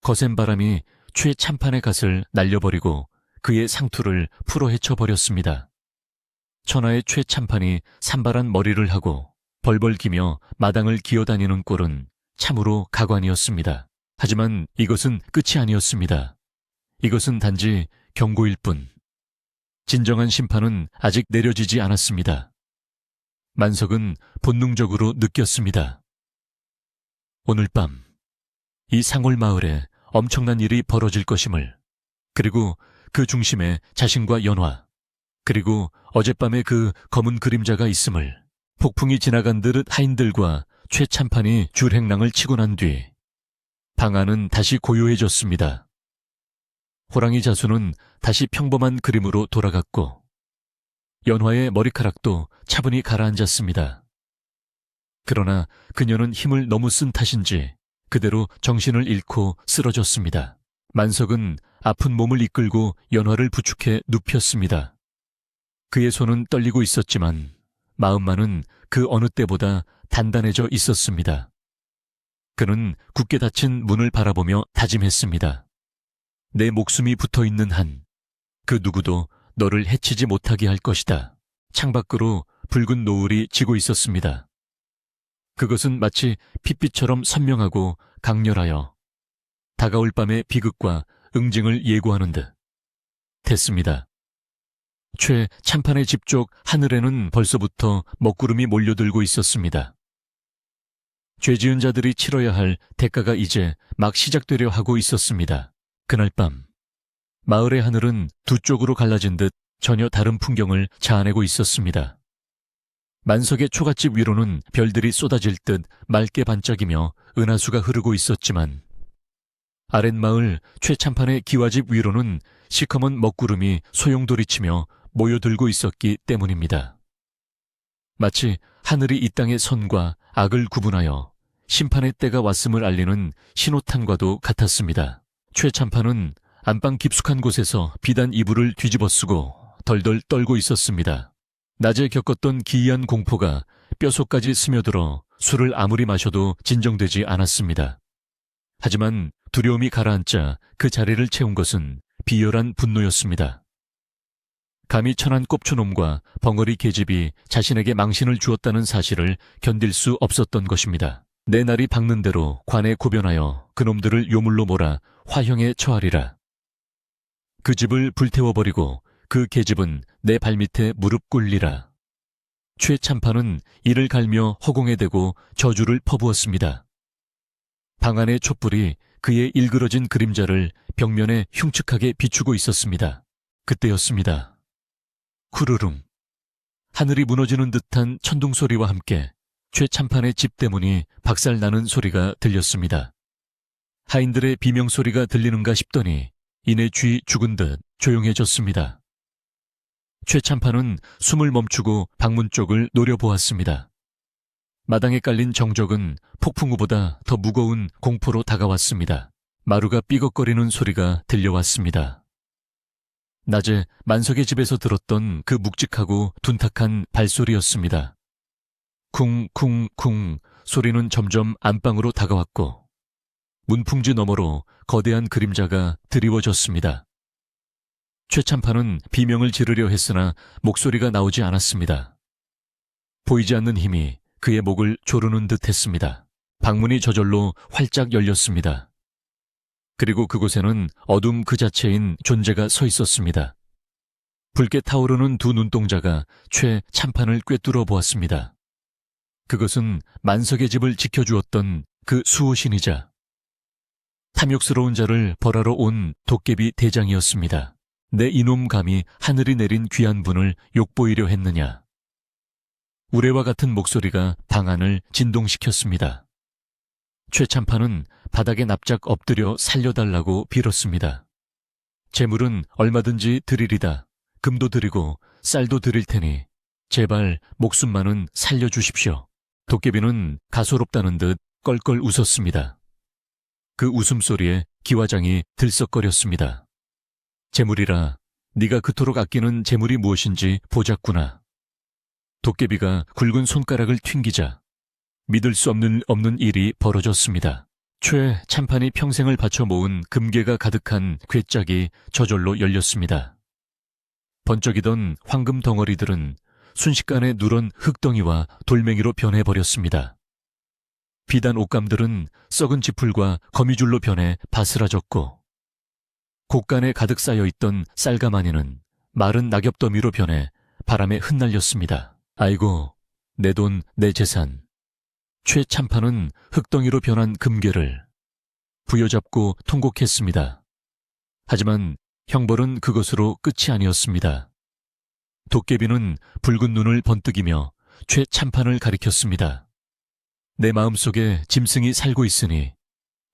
거센 바람이 최 참판의 갓을 날려버리고 그의 상투를 풀어 헤쳐버렸습니다. 천하의 최 참판이 산발한 머리를 하고 벌벌 기며 마당을 기어다니는 꼴은 참으로 가관이었습니다. 하지만 이것은 끝이 아니었습니다. 이것은 단지 경고일 뿐. 진정한 심판은 아직 내려지지 않았습니다. 만석은 본능적으로 느꼈습니다. 오늘 밤 이 상골 마을에 엄청난 일이 벌어질 것임을, 그리고 그 중심에 자신과 연화, 그리고 어젯밤에 그 검은 그림자가 있음을, 폭풍이 지나간 듯 하인들과 최참판이 줄행랑을 치고 난 뒤 방안은 다시 고요해졌습니다. 호랑이 자수는 다시 평범한 그림으로 돌아갔고 연화의 머리카락도 차분히 가라앉았습니다. 그러나 그녀는 힘을 너무 쓴 탓인지 그대로 정신을 잃고 쓰러졌습니다. 만석은 아픈 몸을 이끌고 연화를 부축해 눕혔습니다. 그의 손은 떨리고 있었지만 마음만은 그 어느 때보다 단단해져 있었습니다. 그는 굳게 닫힌 문을 바라보며 다짐했습니다. 내 목숨이 붙어있는 한 그 누구도 너를 해치지 못하게 할 것이다. 창밖으로 붉은 노을이 지고 있었습니다. 그것은 마치 핏빛처럼 선명하고 강렬하여 다가올 밤의 비극과 응징을 예고하는 듯 됐습니다. 최 참판의 집 쪽 하늘에는 벌써부터 먹구름이 몰려들고 있었습니다. 죄지은 자들이 치러야 할 대가가 이제 막 시작되려 하고 있었습니다. 그날 밤 마을의 하늘은 두 쪽으로 갈라진 듯 전혀 다른 풍경을 자아내고 있었습니다. 만석의 초가집 위로는 별들이 쏟아질 듯 맑게 반짝이며 은하수가 흐르고 있었지만 아랫마을 최참판의 기와집 위로는 시커먼 먹구름이 소용돌이치며 모여들고 있었기 때문입니다. 마치 하늘이 이 땅의 선과 악을 구분하여 심판의 때가 왔음을 알리는 신호탄과도 같았습니다. 최참판은 안방 깊숙한 곳에서 비단 이불을 뒤집어 쓰고 덜덜 떨고 있었습니다. 낮에 겪었던 기이한 공포가 뼛속까지 스며들어 술을 아무리 마셔도 진정되지 않았습니다. 하지만 두려움이 가라앉자 그 자리를 채운 것은 비열한 분노였습니다. 감히 천한 꼽초놈과 벙어리 계집이 자신에게 망신을 주었다는 사실을 견딜 수 없었던 것입니다. 내 날이 박는 대로 관에 고변하여 그놈들을 요물로 몰아 화형에 처하리라. 그 집을 불태워버리고 그 계집은 내 발밑에 무릎 꿇리라. 최참판은 이를 갈며 허공에 대고 저주를 퍼부었습니다. 방 안의 촛불이 그의 일그러진 그림자를 벽면에 흉측하게 비추고 있었습니다. 그때였습니다. 쿠르릉. 하늘이 무너지는 듯한 천둥소리와 함께 최참판의 집 대문이 박살나는 소리가 들렸습니다. 하인들의 비명소리가 들리는가 싶더니 이내 쥐 죽은 듯 조용해졌습니다. 최참판은 숨을 멈추고 방문 쪽을 노려보았습니다. 마당에 깔린 정적은 폭풍우보다 더 무거운 공포로 다가왔습니다. 마루가 삐걱거리는 소리가 들려왔습니다. 낮에 만석의 집에서 들었던 그 묵직하고 둔탁한 발소리였습니다. 쿵쿵쿵 소리는 점점 안방으로 다가왔고 문풍지 너머로 거대한 그림자가 드리워졌습니다. 최참판은 비명을 지르려 했으나 목소리가 나오지 않았습니다. 보이지 않는 힘이 그의 목을 조르는 듯 했습니다. 방문이 저절로 활짝 열렸습니다. 그리고 그곳에는 어둠 그 자체인 존재가 서 있었습니다. 붉게 타오르는 두 눈동자가 최 참판을 꿰뚫어 보았습니다. 그것은 만석의 집을 지켜주었던 그 수호신이자 탐욕스러운 자를 벌하러 온 도깨비 대장이었습니다. 내 이놈 감히 하늘이 내린 귀한 분을 욕보이려 했느냐. 우레와 같은 목소리가 방 안을 진동시켰습니다. 최 참판은 바닥에 납작 엎드려 살려달라고 빌었습니다. 재물은 얼마든지 드리리다. 금도 드리고 쌀도 드릴 테니 제발 목숨만은 살려주십시오. 도깨비는 가소롭다는 듯 껄껄 웃었습니다. 그 웃음소리에 기와장이 들썩거렸습니다. 재물이라 네가 그토록 아끼는 재물이 무엇인지 보자꾸나. 도깨비가 굵은 손가락을 튕기자 믿을 수 없는 일이 벌어졌습니다. 최 참판이 평생을 바쳐 모은 금괴가 가득한 궤짝이 저절로 열렸습니다. 번쩍이던 황금 덩어리들은 순식간에 누런 흙덩이와 돌멩이로 변해버렸습니다. 비단 옷감들은 썩은 지풀과 거미줄로 변해 바스라졌고 곡간에 가득 쌓여있던 쌀가마니는 마른 낙엽더미로 변해 바람에 흩날렸습니다. 아이고, 내 돈, 내 재산. 최 참판은 흙덩이로 변한 금괴를 부여잡고 통곡했습니다. 하지만 형벌은 그것으로 끝이 아니었습니다. 도깨비는 붉은 눈을 번뜩이며 최 참판을 가리켰습니다. 내 마음속에 짐승이 살고 있으니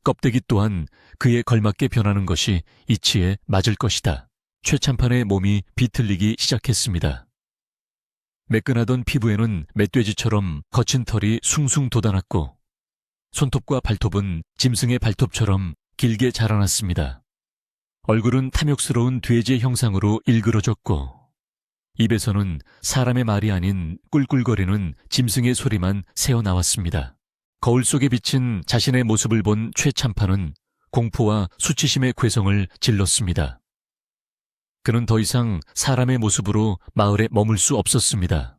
껍데기 또한 그에 걸맞게 변하는 것이 이치에 맞을 것이다. 최 참판의 몸이 비틀리기 시작했습니다. 매끈하던 피부에는 멧돼지처럼 거친 털이 숭숭 돋아났고 손톱과 발톱은 짐승의 발톱처럼 길게 자라났습니다. 얼굴은 탐욕스러운 돼지의 형상으로 일그러졌고 입에서는 사람의 말이 아닌 꿀꿀거리는 짐승의 소리만 새어나왔습니다. 거울 속에 비친 자신의 모습을 본 최 참판은 공포와 수치심의 괴성을 질렀습니다. 그는 더 이상 사람의 모습으로 마을에 머물 수 없었습니다.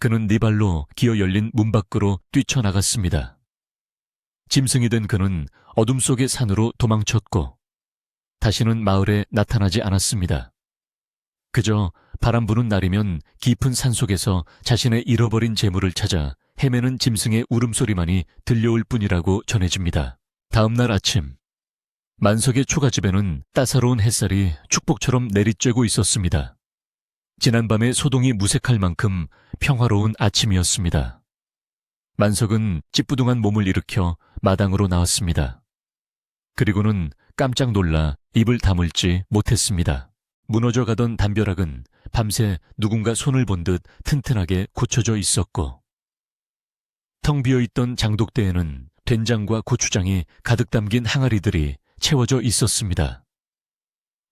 그는 네 발로 기어 열린 문 밖으로 뛰쳐나갔습니다. 짐승이 된 그는 어둠 속의 산으로 도망쳤고 다시는 마을에 나타나지 않았습니다. 그저 바람 부는 날이면 깊은 산속에서 자신의 잃어버린 재물을 찾아 헤매는 짐승의 울음소리만이 들려올 뿐이라고 전해집니다. 다음 날 아침, 만석의 초가집에는 따사로운 햇살이 축복처럼 내리쬐고 있었습니다. 지난밤의 소동이 무색할 만큼 평화로운 아침이었습니다. 만석은 찌뿌둥한 몸을 일으켜 마당으로 나왔습니다. 그리고는 깜짝 놀라 입을 다물지 못했습니다. 무너져 가던 담벼락은 밤새 누군가 손을 본 듯 튼튼하게 고쳐져 있었고 텅 비어있던 장독대에는 된장과 고추장이 가득 담긴 항아리들이 채워져 있었습니다.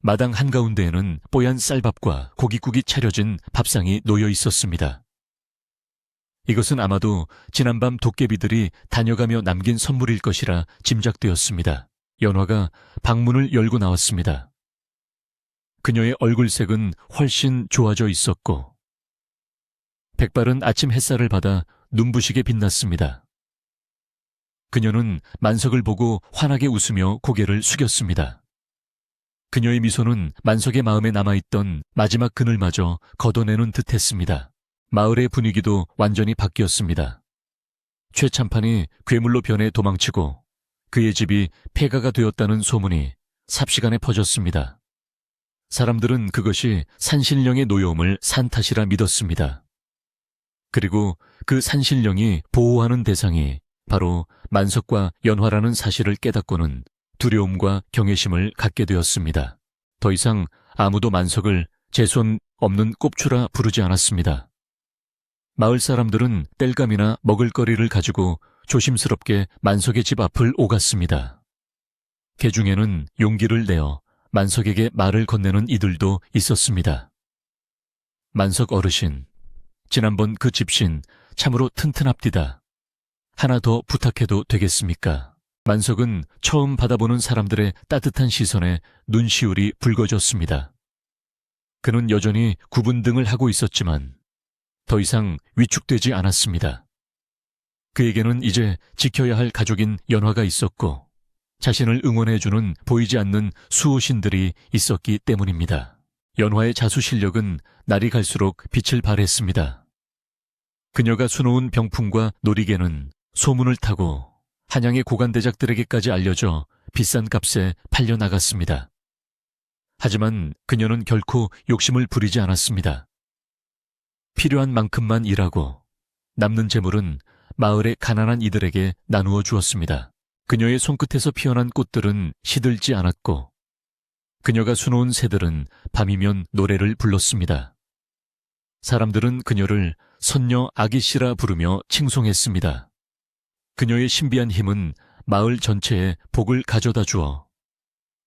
마당 한가운데에는 뽀얀 쌀밥과 고깃국이 차려진 밥상이 놓여 있었습니다. 이것은 아마도 지난밤 도깨비들이 다녀가며 남긴 선물일 것이라 짐작되었습니다. 연화가 방문을 열고 나왔습니다. 그녀의 얼굴색은 훨씬 좋아져 있었고 백발은 아침 햇살을 받아 눈부시게 빛났습니다. 그녀는 만석을 보고 환하게 웃으며 고개를 숙였습니다. 그녀의 미소는 만석의 마음에 남아있던 마지막 그늘마저 걷어내는 듯했습니다. 마을의 분위기도 완전히 바뀌었습니다. 최 참판이 괴물로 변해 도망치고 그의 집이 폐가가 되었다는 소문이 삽시간에 퍼졌습니다. 사람들은 그것이 산신령의 노여움을 산 탓이라 믿었습니다. 그리고 그 산신령이 보호하는 대상이 바로 만석과 연화라는 사실을 깨닫고는 두려움과 경외심을 갖게 되었습니다. 더 이상 아무도 만석을 제 손 없는 꼽추라 부르지 않았습니다. 마을 사람들은 땔감이나 먹을거리를 가지고 조심스럽게 만석의 집 앞을 오갔습니다. 개 중에는 용기를 내어 만석에게 말을 건네는 이들도 있었습니다. 만석 어르신, 지난번 그 집신 참으로 튼튼합디다. 하나 더 부탁해도 되겠습니까? 만석은 처음 받아보는 사람들의 따뜻한 시선에 눈시울이 붉어졌습니다. 그는 여전히 구분등을 하고 있었지만 더 이상 위축되지 않았습니다. 그에게는 이제 지켜야 할 가족인 연화가 있었고 자신을 응원해주는 보이지 않는 수호신들이 있었기 때문입니다. 연화의 자수 실력은 날이 갈수록 빛을 발했습니다. 그녀가 수놓은 병풍과 놀이개는 소문을 타고 한양의 고관대작들에게까지 알려져 비싼 값에 팔려나갔습니다. 하지만 그녀는 결코 욕심을 부리지 않았습니다. 필요한 만큼만 일하고 남는 재물은 마을의 가난한 이들에게 나누어 주었습니다. 그녀의 손끝에서 피어난 꽃들은 시들지 않았고 그녀가 수놓은 새들은 밤이면 노래를 불렀습니다. 사람들은 그녀를 선녀 아기씨라 부르며 칭송했습니다. 그녀의 신비한 힘은 마을 전체에 복을 가져다 주어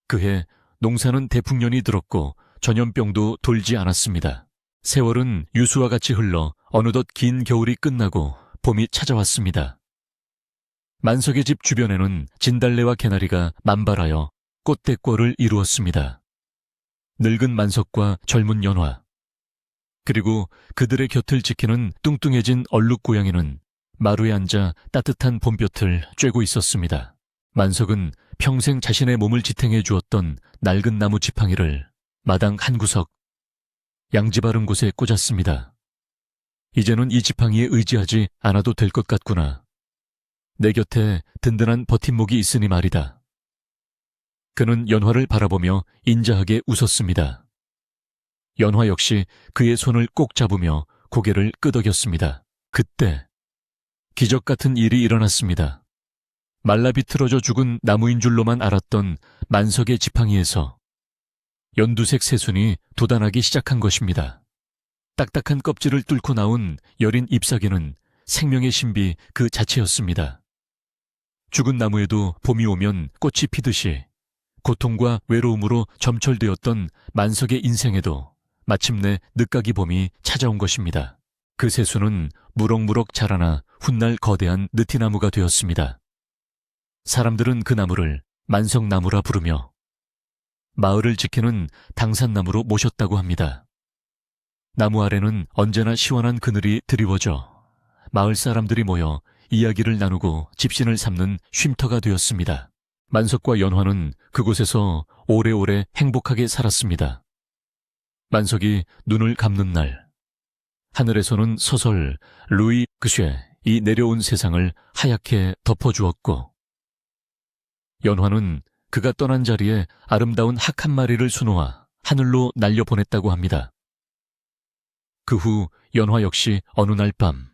그해 농사는 대풍년이 들었고 전염병도 돌지 않았습니다. 세월은 유수와 같이 흘러 어느덧 긴 겨울이 끝나고 봄이 찾아왔습니다. 만석의 집 주변에는 진달래와 개나리가 만발하여 꽃대궐을 이루었습니다. 늙은 만석과 젊은 연화, 그리고 그들의 곁을 지키는 뚱뚱해진 얼룩고양이는 마루에 앉아 따뜻한 봄볕을 쬐고 있었습니다. 만석은 평생 자신의 몸을 지탱해 주었던 낡은 나무 지팡이를 마당 한 구석, 양지 바른 곳에 꽂았습니다. 이제는 이 지팡이에 의지하지 않아도 될 것 같구나. 내 곁에 든든한 버팀목이 있으니 말이다. 그는 연화를 바라보며 인자하게 웃었습니다. 연화 역시 그의 손을 꼭 잡으며 고개를 끄덕였습니다. 그때 기적 같은 일이 일어났습니다. 말라 비틀어져 죽은 나무인 줄로만 알았던 만석의 지팡이에서 연두색 새순이 돋아나기 시작한 것입니다. 딱딱한 껍질을 뚫고 나온 여린 잎사귀는 생명의 신비 그 자체였습니다. 죽은 나무에도 봄이 오면 꽃이 피듯이 고통과 외로움으로 점철되었던 만석의 인생에도 마침내 늦가기 봄이 찾아온 것입니다. 그 새순은 무럭무럭 자라나 훗날 거대한 느티나무가 되었습니다. 사람들은 그 나무를 만석나무라 부르며 마을을 지키는 당산나무로 모셨다고 합니다. 나무 아래는 언제나 시원한 그늘이 드리워져 마을 사람들이 모여 이야기를 나누고 집신을 삼는 쉼터가 되었습니다. 만석과 연화는 그곳에서 오래오래 행복하게 살았습니다. 만석이 눈을 감는 날, 하늘에서는 서설 루이 그쉐이 내려온 세상을 하얗게 덮어주었고, 연화는 그가 떠난 자리에 아름다운 학 한 마리를 수놓아 하늘로 날려보냈다고 합니다. 그 후 연화 역시 어느 날 밤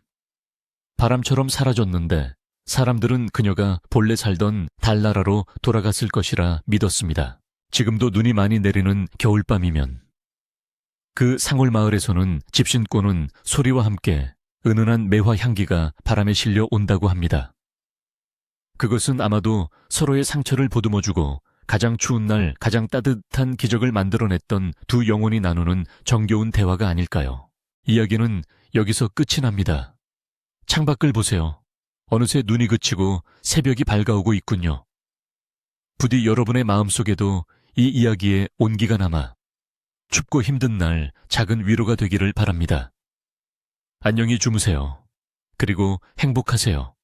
바람처럼 사라졌는데 사람들은 그녀가 본래 살던 달나라로 돌아갔을 것이라 믿었습니다. 지금도 눈이 많이 내리는 겨울밤이면 그 상골 마을에서는 집신꽃은 소리와 함께 은은한 매화 향기가 바람에 실려 온다고 합니다. 그것은 아마도 서로의 상처를 보듬어주고 가장 추운 날 가장 따뜻한 기적을 만들어냈던 두 영혼이 나누는 정겨운 대화가 아닐까요? 이야기는 여기서 끝이 납니다. 창밖을 보세요. 어느새 눈이 그치고 새벽이 밝아오고 있군요. 부디 여러분의 마음속에도 이 이야기에 온기가 남아 춥고 힘든 날 작은 위로가 되기를 바랍니다. 안녕히 주무세요. 그리고 행복하세요.